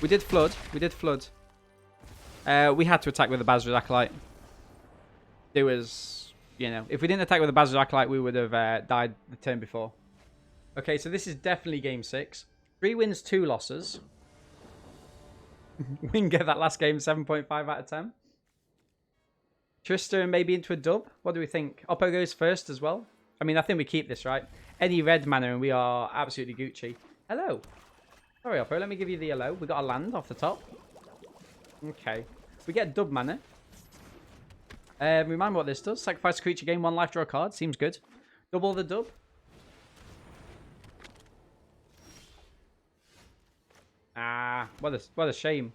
We did flood. We did flood. We had to attack with the Bazzo's Acolyte. It was, you know, if we didn't attack with the Bazzo's Acolyte, we would have died the turn before. Okay, so this is definitely game 6. 3 wins, 2 losses. We can get that last game 7.5 out of 10. Trista maybe into a dub. What do we think? Oppo goes first as well. I mean, I think we keep this, right? Any red mana and we are absolutely Gucci. Hello. Sorry, Oppo. Let me give you the hello. We got a land off the top. Okay. We get dub mana. Remind me what this does. Sacrifice a creature, gain 1 life, draw a card. Seems good. Double the dub. Ah, what a shame.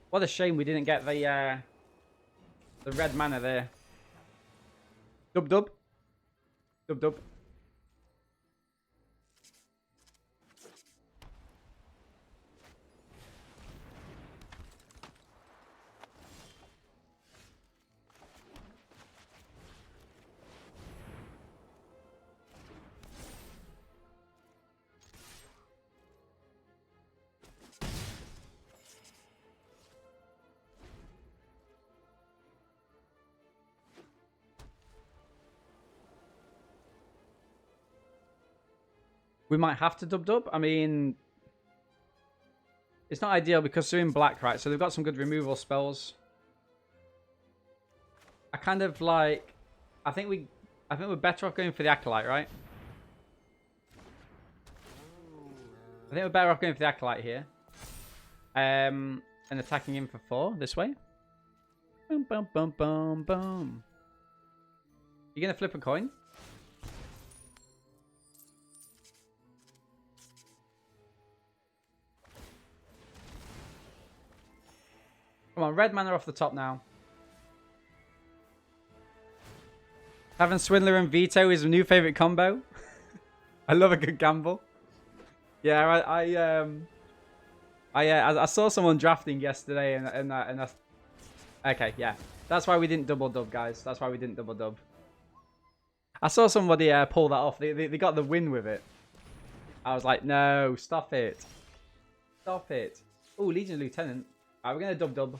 What a shame we didn't get the red mana there. Dub dub. Dub dub. We might have to dub. I mean, it's not ideal because they're in black, right? So they've got some good removal spells. kind of like... I think we're better off going for the Acolyte, right? I think we're better off going for the Acolyte here. And attacking him for 4 this way. Boom, boom, boom, boom, boom. You gonna flip a coin? Come on, red mana off the top now. Having Swindler and Veto is a new favorite combo. I love a good gamble. Yeah, I saw someone drafting yesterday, and that's okay. Yeah, that's why we didn't double dub, guys. That's why we didn't double dub. I saw somebody pull that off. They got the win with it. I was like, no, stop it, stop it. Oh, Legion Lieutenant. Alright, we're gonna dub.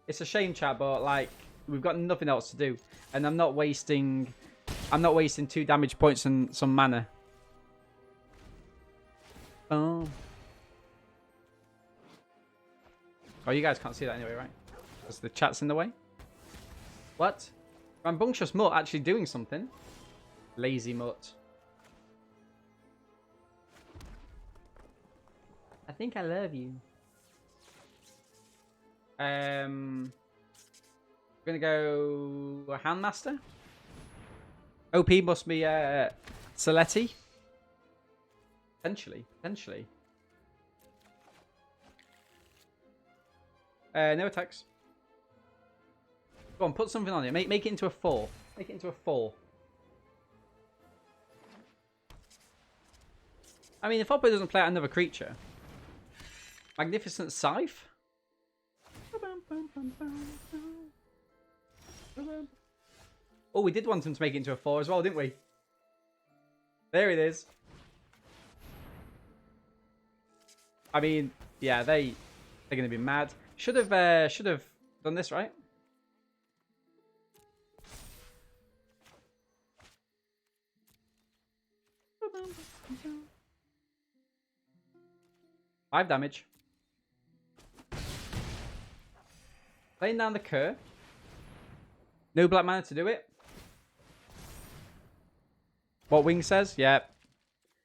It's a shame, chat, but like we've got nothing else to do, and I'm not wasting 2 damage points and some mana. Oh, you guys can't see that anyway, right? Because the chat's in the way. What? Rambunctious Mutt actually doing something. Lazy Mutt. I think I love you. We're gonna go Handmaster. OP must be Saletti. Potentially. No attacks. Go on, put something on it. Make it into a 4. Make it into a 4. I mean, if Oppo doesn't play out another creature. Magnificent Scythe? Oh, we did want him to make it into a 4 as well, didn't we? There it is. I mean, yeah, they're gonna be mad. Should have done this, right? Five damage. Laying down the Cur. No black mana to do it. What Wing says? Yeah.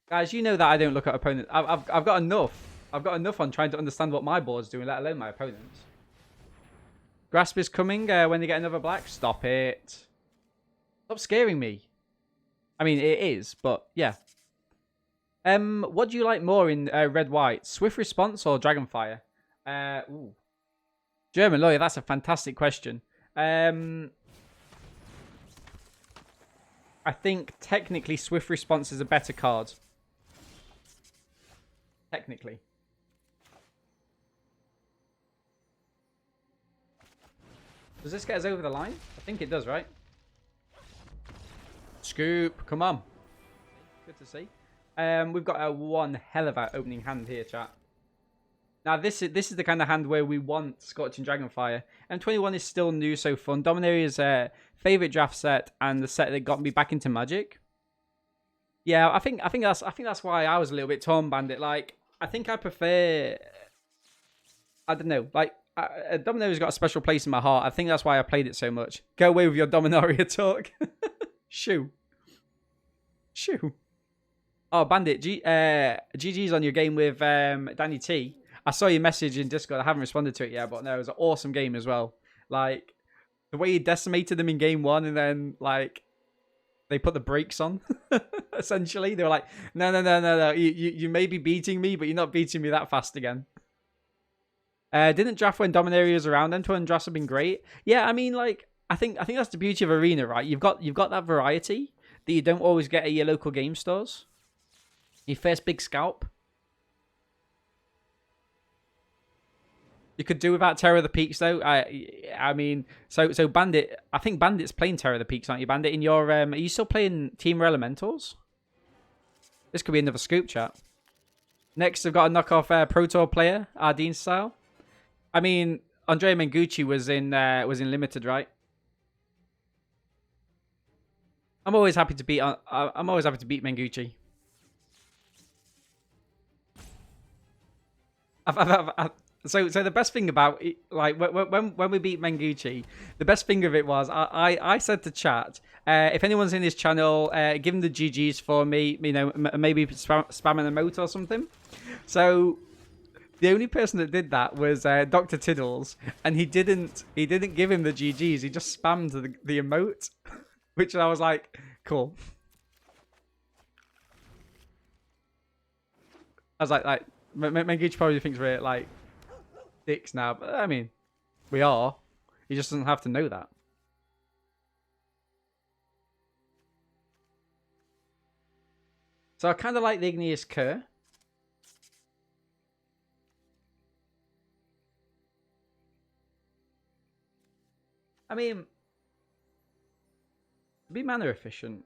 Guys, you know that I don't look at opponents. I've got enough. I've got enough on trying to understand what my board's doing, let alone my opponent's. Grasp is coming when they get another black. Stop it. Stop scaring me. I mean, it is, but yeah. What do you like more in red-white? Swift Response or Dragonfire? Ooh. German Lawyer, that's a fantastic question. I think technically Swift Response is a better card. Technically. Does this get us over the line? I think it does, right? Scoop, come on. Good to see. We've got a one hell of an opening hand here, chat. Now, this is the kind of hand where we want Scorching Dragonfire. M21 is still new, so fun. Dominaria's favorite draft set and the set that got me back into Magic. Yeah, I think that's why I was a little bit torn, Bandit. Like, I think I prefer. I don't know. Like, Dominaria's got a special place in my heart. I think that's why I played it so much. Go away with your Dominaria talk. Shoo. Oh, Bandit, GG's on your game with Danny T. I saw your message in Discord. I haven't responded to it yet, but no, it was an awesome game as well. Like, the way he decimated them in game 1 and then, like, they put the brakes on, essentially. They were like, no. You may be beating me, but you're not beating me that fast again. Didn't draft when Dominaria was around. M21 drafts have been great. Yeah, I mean, like, I think that's the beauty of Arena, right? You've got that variety that you don't always get at your local game stores. Your first big scalp. You could do without Terror of the Peaks, though. I mean, so Bandit. I think Bandit's playing Terror of the Peaks, aren't you, Bandit? In your are you still playing Team Elementals? This could be another scoop, chat. Next, I've got a knockoff Pro Tour player, Ardeen style. I mean, Andrea Mengucci was in Limited, right? I'm always happy to beat. I'm always happy to beat Mengucci. So the best thing about it, like when we beat Menguchi, the best thing of it was I said to chat, if anyone's in his channel, give him the GGs for me, you know, maybe spam an emote or something. So the only person that did that was Dr. Tiddles, and he didn't give him the GGs. He just spammed the emote, which I was like, cool. I was like Menguchi probably thinks we're like dicks now, but I mean, we are. He just doesn't have to know that. So I kind of like the Igneous Cur. I mean, be mana efficient.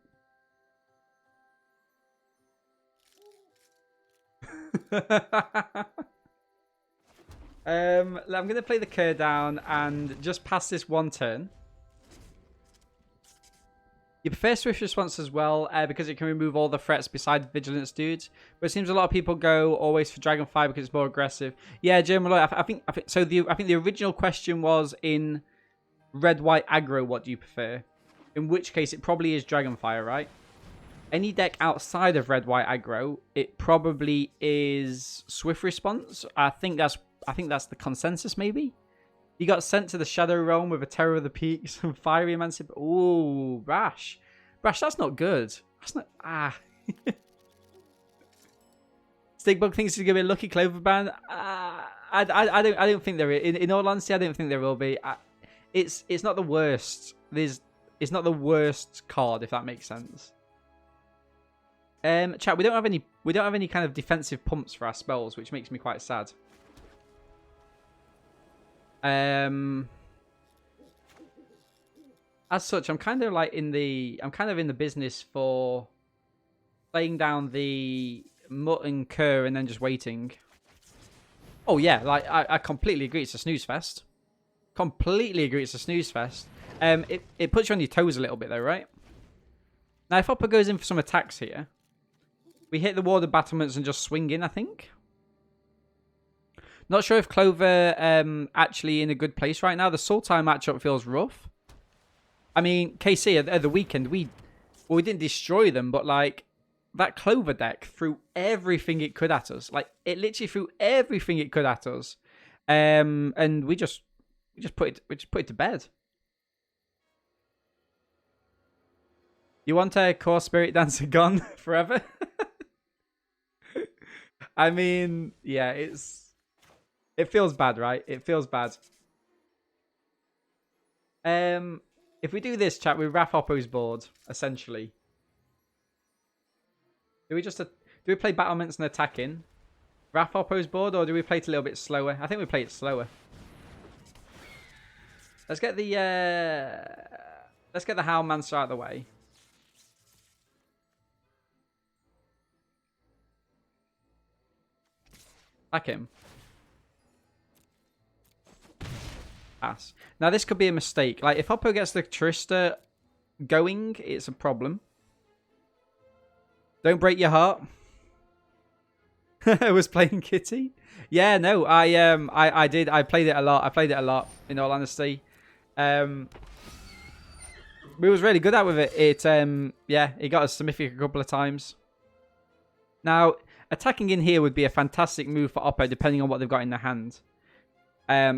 I'm going to play the Cur down and just pass this one turn. You prefer Swift Response as well because it can remove all the threats besides Vigilance dudes. But it seems a lot of people go always for Dragonfire because it's more aggressive. Yeah, Jeremy, I think so. I think the original question was in red-white aggro, what do you prefer? In which case, it probably is Dragonfire, right? Any deck outside of red-white aggro, it probably is Swift Response. I think that's the consensus, maybe. You got sent to the Shadow Realm with a Terror of the Peaks and Fiery Emancipation. Ooh, Brash. Brash, that's not good. That's not... Stigbug thinks he's going to be a Lucky Clover ban. I don't think there is. In all honesty, I don't think there will be. It's not the worst. It's not the worst card, if that makes sense. Chat, we don't have any kind of defensive pumps for our spells, which makes me quite sad. As such, I'm kind of in the business for playing down the Mutt and Cur and then just waiting. Oh yeah, like I completely agree. It's a snooze fest. Completely agree. It's a snooze fest. It puts you on your toes a little bit though, right? Now, if Hopper goes in for some attacks here, we hit the ward of battlements and just swing in, I think. Not sure if Clover actually in a good place right now. The Sultai matchup feels rough. I mean, KC at the weekend, we didn't destroy them, but like that Clover deck threw everything it could at us. Like it literally threw everything it could at us, and we just put it to bed. You want a Core Spirit Dancer gone forever? I mean, yeah, it feels bad, right? It feels bad. If we do this, chat, we wrap Oppo's board, essentially. Do we play battlements and attack in? Wrap Oppo's board, or do we play it a little bit slower? I think we play it slower. Let's get the Howlmancer out of the way. Attack him. Pass. Now this could be a mistake. Like if Oppo gets the Trista going, it's a problem. Don't break your heart. I was playing Kitty. Yeah, no, I did. I played it a lot. I played it a lot. In all honesty, we was really good at with it. Yeah, it got us to Mythic a couple of times. Now attacking in here would be a fantastic move for Oppo, depending on what they've got in their hand.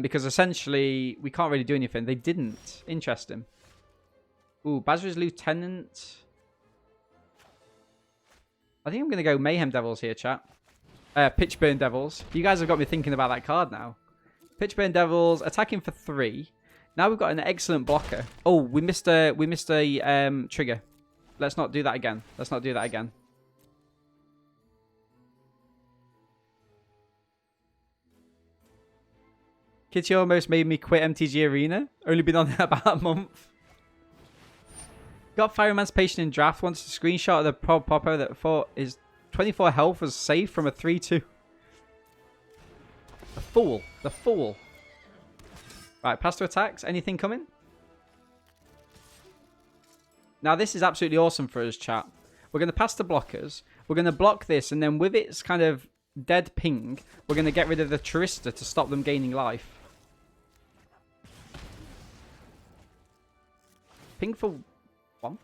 Because essentially, we can't really do anything. They didn't. Interesting. Ooh, Bazra's Lieutenant. I think I'm going to go Mayhem Devils here, chat. Pitchburn Devils. You guys have got me thinking about that card now. Pitchburn Devils, attacking for 3. Now we've got an excellent blocker. Oh, we missed a trigger. Let's not do that again. Let's not do that again. Kitty almost made me quit MTG Arena. Only been on there about a month. Got Fire Emancipation in draft. Wants a screenshot of the Poppo that thought his 24 health was saved from a 3-2. The fool. The fool. Right, pass to attacks. Anything coming? Now this is absolutely awesome for us, chat. We're going to pass the blockers. We're going to block this, and then with its kind of dead ping, we're going to get rid of the Trista to stop them gaining life. Ping for 1.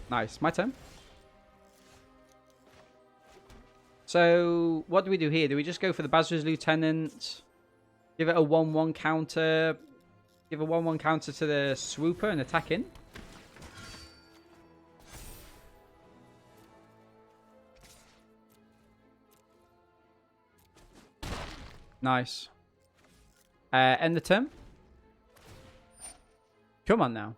Nice. My turn. So, what do we do here? Do we just go for the Basra's Lieutenant? Give it a 1-1 counter. Give a 1-1 counter to the Swooper and attack in. Nice. End the turn. Come on now.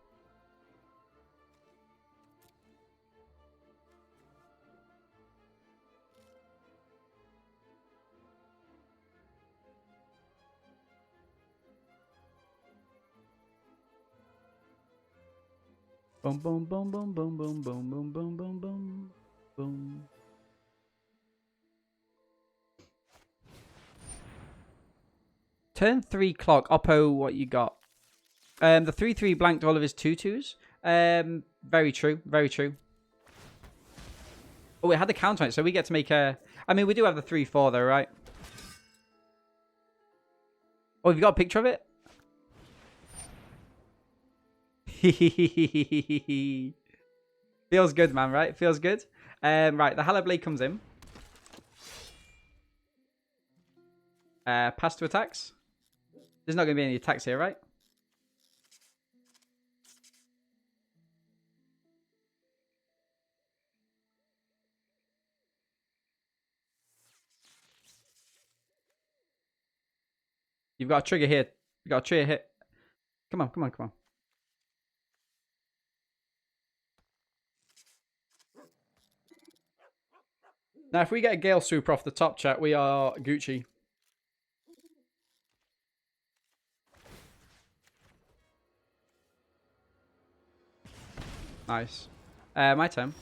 Boom, boom, boom, boom, boom, boom, boom, boom, boom, boom, boom, boom. Turn 3 clock. Oppo, what you got? The 3-3 blanked all of his 2-2s. Very true. Very true. Oh, it had the counter on it, so we get to make a... I mean, we do have the 3-4 though, right? Oh, have you got a picture of it? Feels good, man, right? Feels good. Right, the Hallow Blade comes in. Pass to attacks. There's not going to be any attacks here, right? You've got a trigger here. You've got a trigger hit. Come on, come on, come on. Now, if we get a Gale Super off the top, chat, we are Gucci. Nice. My turn.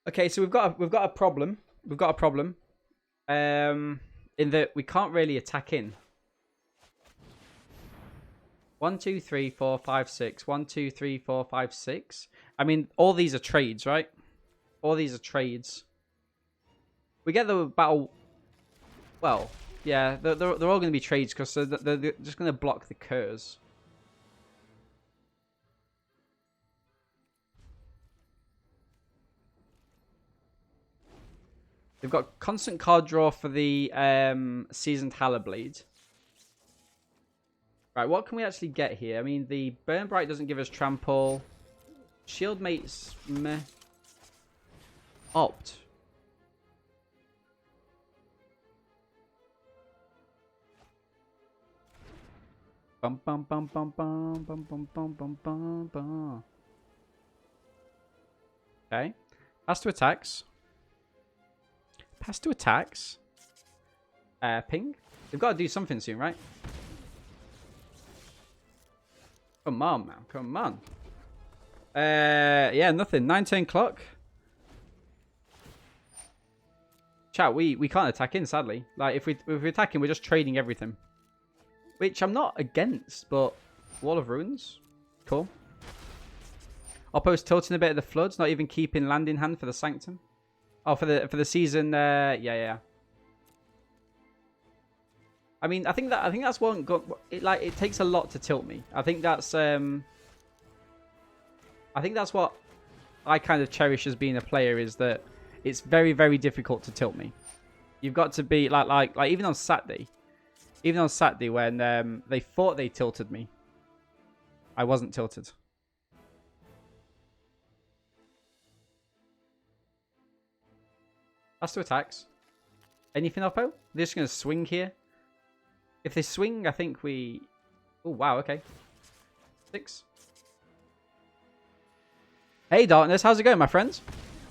Okay, so we've got a problem. We've got a problem. In that we can't really attack in. 1, 2, 3, 4, 5, 6. 1, 2, 3, 4, 5, 6. I mean, all these are trades, right? All these are trades. We get the battle... Well, yeah, they're all going to be trades because they're just going to block the Kurs. They've got constant card draw for the Seasoned Hallerblade. Right, what can we actually get here? I mean, the Burn Bright doesn't give us trample. Shield Mate's meh. Opt. Bum bum bum bum bum bum bum bum bum bum bum. Okay. Pass to attacks. Pass to attacks. Ping. They've got to do something soon, right? Come on, man. Come on. Yeah, nothing. 9-turn clock. Chat, we can't attack in, sadly. Like, if we're attacking, we're just trading everything. Which I'm not against, but... Wall of Ruins. Cool. Oppo's tilting a bit of the Floods, not even keeping land in hand for the Sanctum. Oh, for the season, yeah. I mean, I think that's one. It takes a lot to tilt me. I think that's what I kind of cherish as being a player, is that it's very, very difficult to tilt me. You've got to be like even on Saturday when they thought they tilted me, I wasn't tilted. That's two attacks. Anything, Oppo? They're just going to swing here. If they swing, I think we... Oh, wow, okay. 6. Hey, Darkness. How's it going, my friends?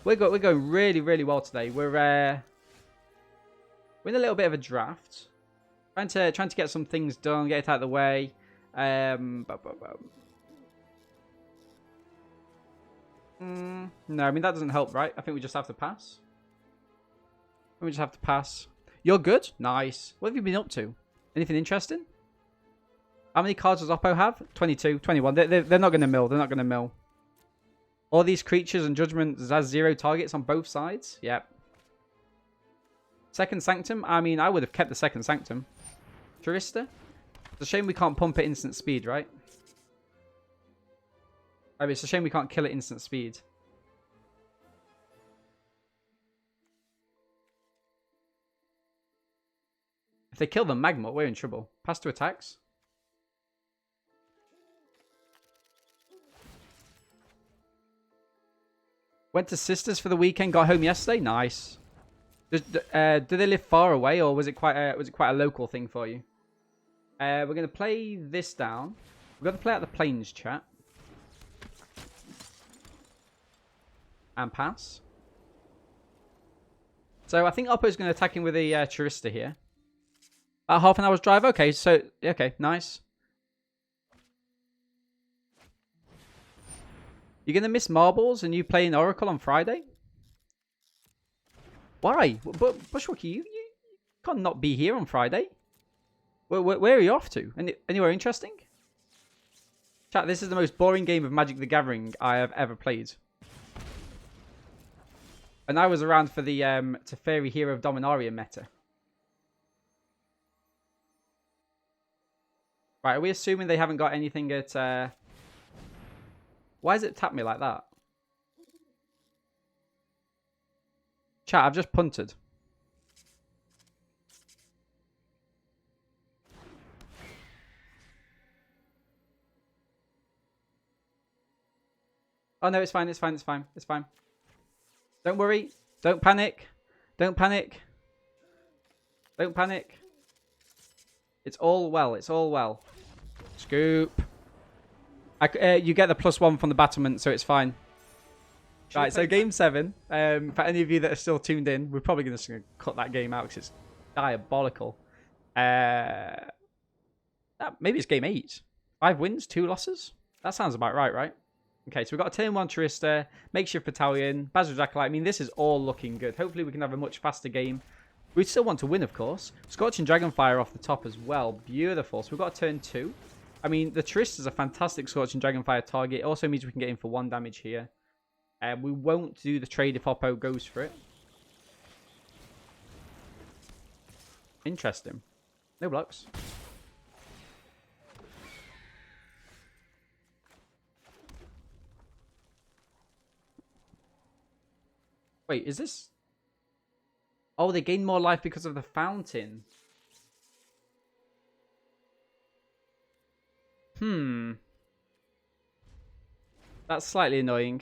We're going really, really well today. We're in a little bit of a draft. Trying to get some things done, get it out of the way. No, I mean, that doesn't help, right? I think we just have to pass. We just have to pass. You're good? Nice. What have you been up to? Anything interesting? How many cards does Oppo have? 22, 21. They're not going to mill. They're not going to mill. All these creatures and judgments has 0 targets on both sides. Yep. Second Sanctum. I mean, I would have kept the Second Sanctum. Turista. It's a shame we can't pump at instant speed, right? I mean, it's a shame we can't kill at instant speed. If they kill the Magma, we're in trouble. Pass to attacks. Went to Sisters for the weekend. Got home yesterday. Nice. Do they live far away, or was it quite a local thing for you? We're gonna play this down. We're gonna play out the plains, chat, and pass. So I think Oppo's gonna attack him with a Turista here. Half an hour's drive. Okay, so okay, nice. You're gonna miss marbles, and you playing Oracle on Friday? Why? But Bushwalkie, you can't not be here on Friday. Where are you off to? Anywhere interesting? Chat, this is the most boring game of Magic the Gathering I have ever played. And I was around for the Teferi Hero of Dominaria meta. Right, are we assuming they haven't got anything at... Why does it tap me like that? Chat, I've just punted. Oh no, it's fine, it's fine, it's fine, it's fine. Don't worry. Don't panic. Don't panic. Don't panic. It's all well, it's all well. Scoop. You get the +1 from the battlement, so it's fine. Right, so game 7. For any of you that are still tuned in, we're probably going to cut that game out because it's diabolical. Maybe it's game 8. 5 wins, 2 losses. That sounds about right, right? Okay, so we've got a turn 1 Turista, Makeshift Battalion, Bazar's Acolyte. I mean, this is all looking good. Hopefully we can have a much faster game. We still want to win, of course. Scorching Dragonfire off the top as well. Beautiful. So we've got a turn 2. I mean, the Turista is a fantastic Scorching Dragonfire target. It also means we can get in for 1 damage here. We won't do the trade if Oppo goes for it. Interesting. No blocks. Wait, is this... Oh, they gain more life because of the fountain. That's slightly annoying.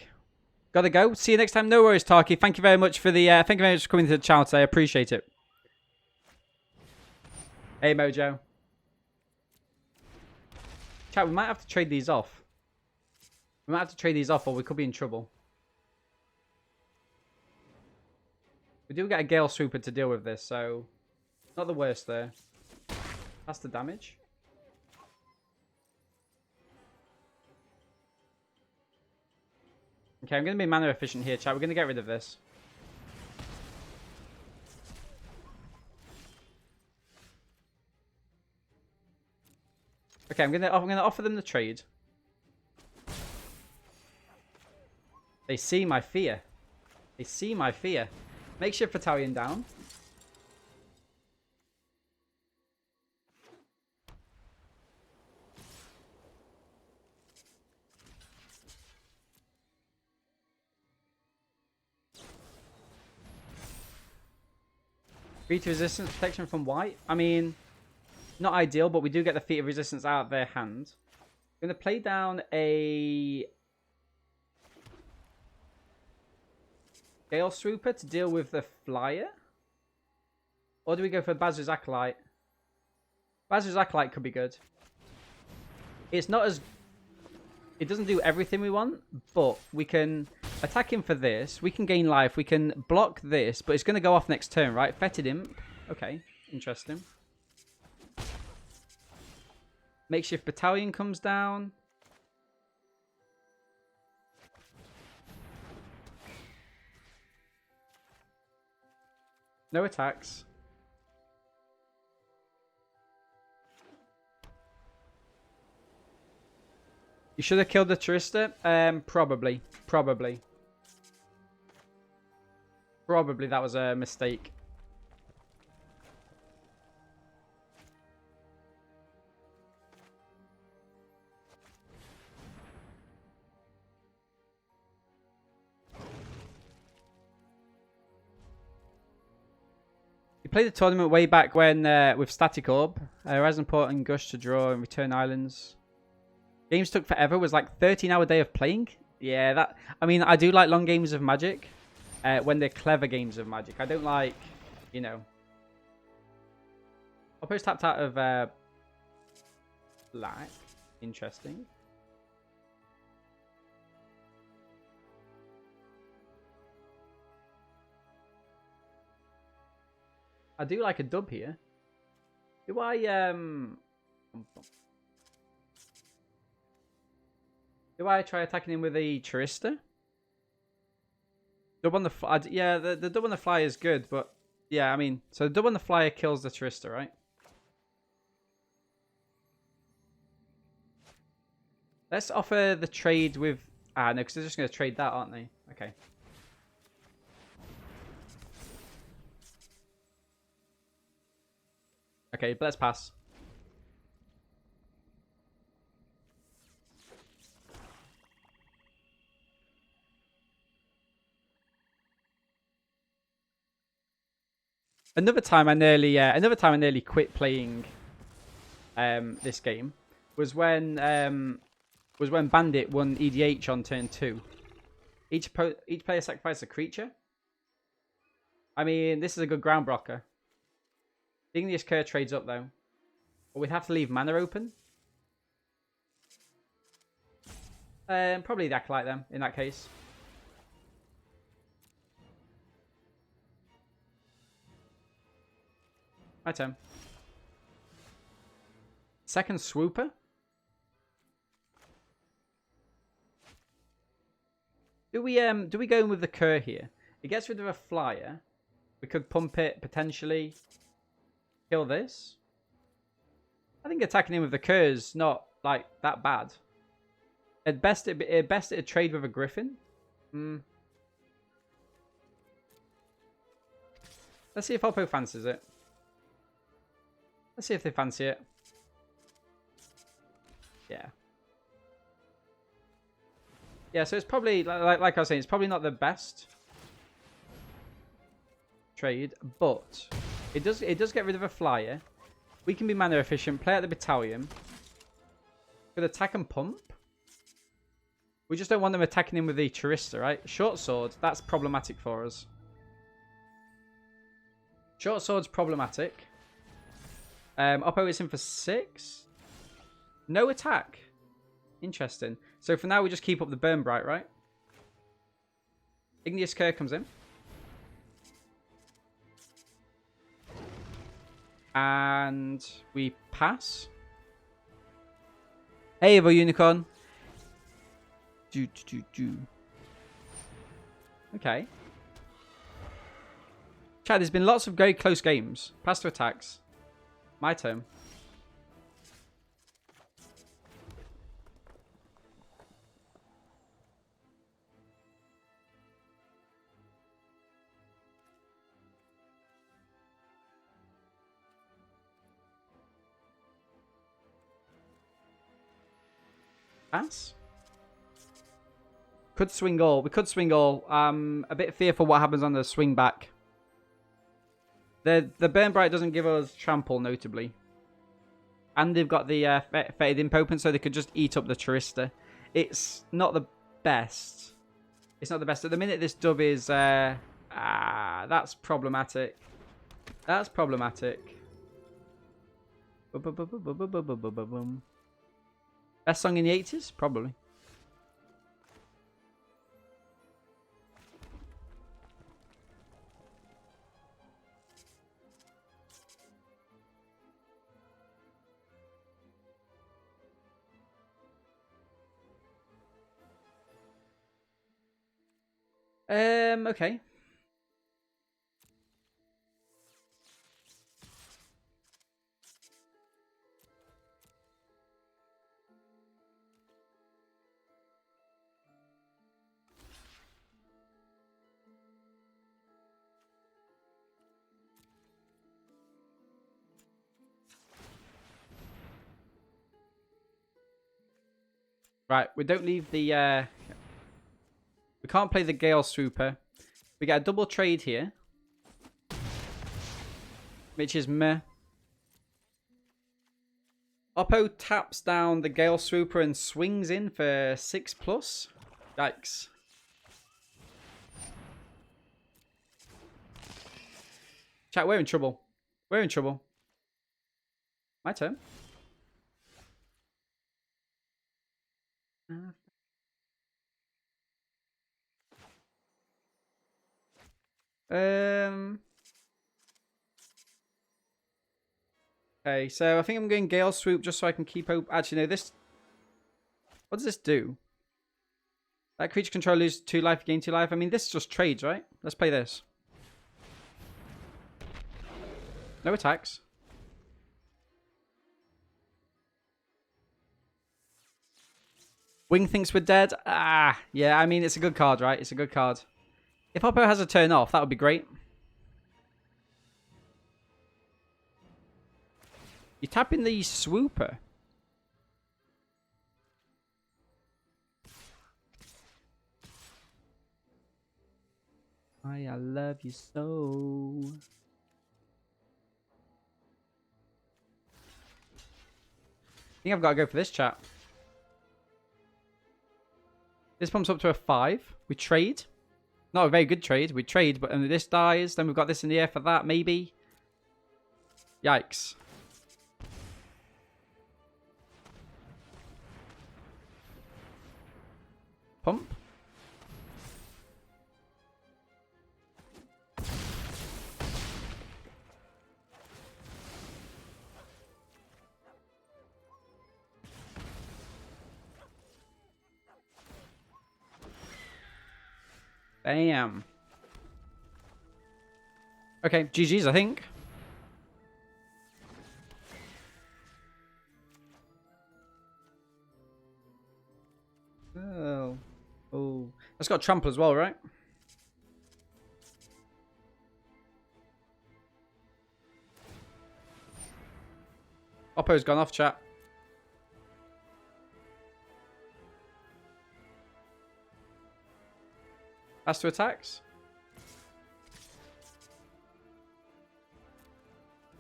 Gotta go. See you next time. No worries, Tarky. Thank you very much for the thank you very much for coming to the channel today. I appreciate it. Hey Mojo. Chat, we might have to trade these off. We might have to trade these off or we could be in trouble. We do get a Gale Sweeper to deal with this, so not the worst there. That's the damage. Okay, I'm going to be mana efficient here, chat. We're going to get rid of this. Okay, I'm going to offer them the trade. They see my fear. They see my fear. Makeshift Battalion down. Feat of Resistance protection from white. I mean, not ideal, but we do get the Feat of Resistance out of their hand. I'm going to play down a Gale Swooper to deal with the Flyer. Or do we go for Bazar's Acolyte? Bazar's Acolyte could be good. It's not as... It doesn't do everything we want, but we can attack him for this. We can gain life. We can block this, but it's going to go off next turn, right? Fetid Imp. Okay, interesting. Makeshift Battalion comes down. No attacks. You should have killed the Trista. Probably. Probably that was a mistake. You played the tournament way back when with Static Orb, Horizon Port and Gush to draw and Return Islands. Games took forever. Was like 13-hour day of playing. Yeah, that. I mean, I do like long games of Magic when they're clever games of Magic. I don't like, you know. Oppo's tapped out of black. Interesting. I do like a dub here. Do I try attacking him with a Charista? Dub on the fly. Yeah, the dub on the fly is good, but yeah, I mean, so the dub on the flyer kills the Charista, right? Let's offer the trade with... Ah, no, because they're just going to trade that, aren't they? Okay. Okay, but let's pass. Another time I nearly quit playing this game was when Bandit won EDH on turn 2. Each player sacrificed a creature. I mean, this is a good ground blocker. Igneous Cur trades up though. But we'd have to leave mana open. Probably the Acolyte then, in that case. My turn. Second Swooper. Do we go in with the Cur here? It gets rid of a flyer. We could pump it potentially. Kill this. I think attacking him with the Cur is not like that bad. At best, it'd trade with a Griffin. Let's see if Oppo fancies it. Let's see if they fancy it. Yeah. Yeah, so it's probably, like I was saying, it's probably not the best trade, but it does get rid of a flyer. We can be mana efficient, play out the Battalion. Could attack and pump. We just don't want them attacking him with the Charista, right? Short Sword, that's problematic for us. Short Sword's problematic. Oppo is in for 6. No attack. Interesting. So for now, we just keep up the Burn Bright, right? Igneous Cur comes in. And we pass. Hey, Evo Unicorn. Okay. Chad, there's been lots of very close games. Pass to attacks. My turn. Pass. Could swing all. We could swing all. A bit fearful what happens on the swing back. The Burn Bright doesn't give us trample, notably. And they've got the Fated Impotent, so they could just eat up the Charista. It's not the best. It's not the best. At the minute, this dub is... that's problematic. That's problematic. Best song in the 80s? Probably. Okay. Right, we don't leave the... we can't play the Gale Swooper. We get a double trade here. Which is meh. Oppo taps down the Gale Swooper and swings in for 6+. Yikes. Chat, we're in trouble. We're in trouble. My turn. Okay, so I think I'm going Gale Swoop just so I can keep open. Actually, no, this... What does this do? That creature control loses 2 life, gain 2 life. I mean, this just trades, right? Let's play this. No attacks. Wing thinks we're dead. Ah, yeah, I mean, it's a good card, right? It's a good card. If Oppo has a turn off, that would be great. You tap in the Swooper. I love you so. I think I've got to go for this, chat. This pumps up to a 5. We trade. Not a very good trade. We trade, but then this dies. Then we've got this in the air for that, maybe. Yikes. Pump. Bam. Okay, GG's, I think. Oh. Oh. That's got trample as well, right? Oppo's gone off, chat. Pass to attacks.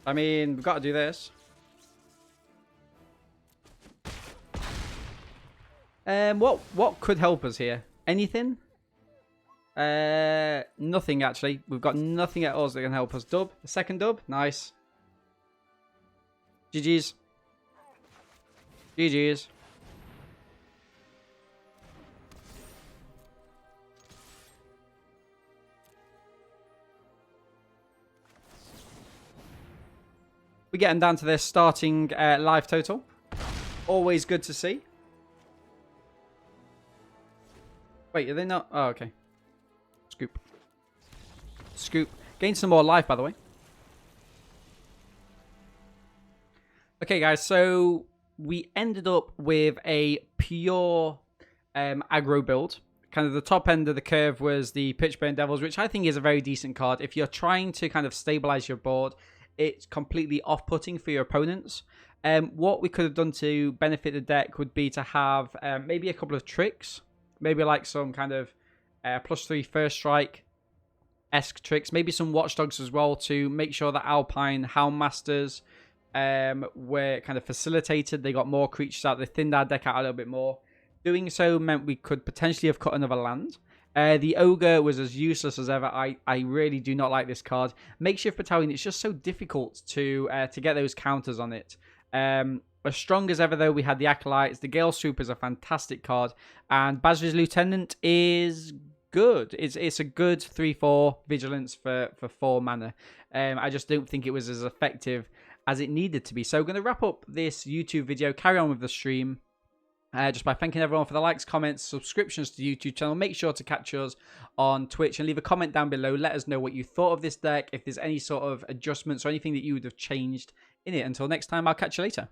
I mean, we've got to do this. What could help us here? Anything? Nothing actually. We've got nothing at all that can help us. Dub. A second dub. Nice. GG's. GG's. We're getting down to this starting life total. Always good to see. Wait, are they not? Oh, okay. Scoop. Scoop. Gain some more life, by the way. Okay, guys. So we ended up with a pure aggro build. Kind of the top end of the curve was the Pitchburn Devils, which I think is a very decent card. If you're trying to kind of stabilize your board, it's completely off-putting for your opponents. What we could have done to benefit the deck would be to have maybe a couple of tricks. Maybe like some kind of +3 first strike-esque tricks. Maybe some watchdogs as well to make sure that Alpine Houndmasters were kind of facilitated. They got more creatures out. They thinned our deck out a little bit more. Doing so meant we could potentially have cut another land. The Ogre was as useless as ever. I really do not like this card. Makeshift Battalion, it's just so difficult to get those counters on it. As strong as ever, though, we had the Acolytes. The Gale Swoop is a fantastic card. And Basri's Lieutenant is good. It's a good 3/4 Vigilance for 4 mana. I just don't think it was as effective as it needed to be. So I'm going to wrap up this YouTube video, carry on with the stream. Just by thanking everyone for the likes, comments, subscriptions to the YouTube channel. Make sure to catch us on Twitch and leave a comment down below. Let us know what you thought of this deck, if there's any sort of adjustments or anything that you would have changed in it. Until next time, I'll catch you later.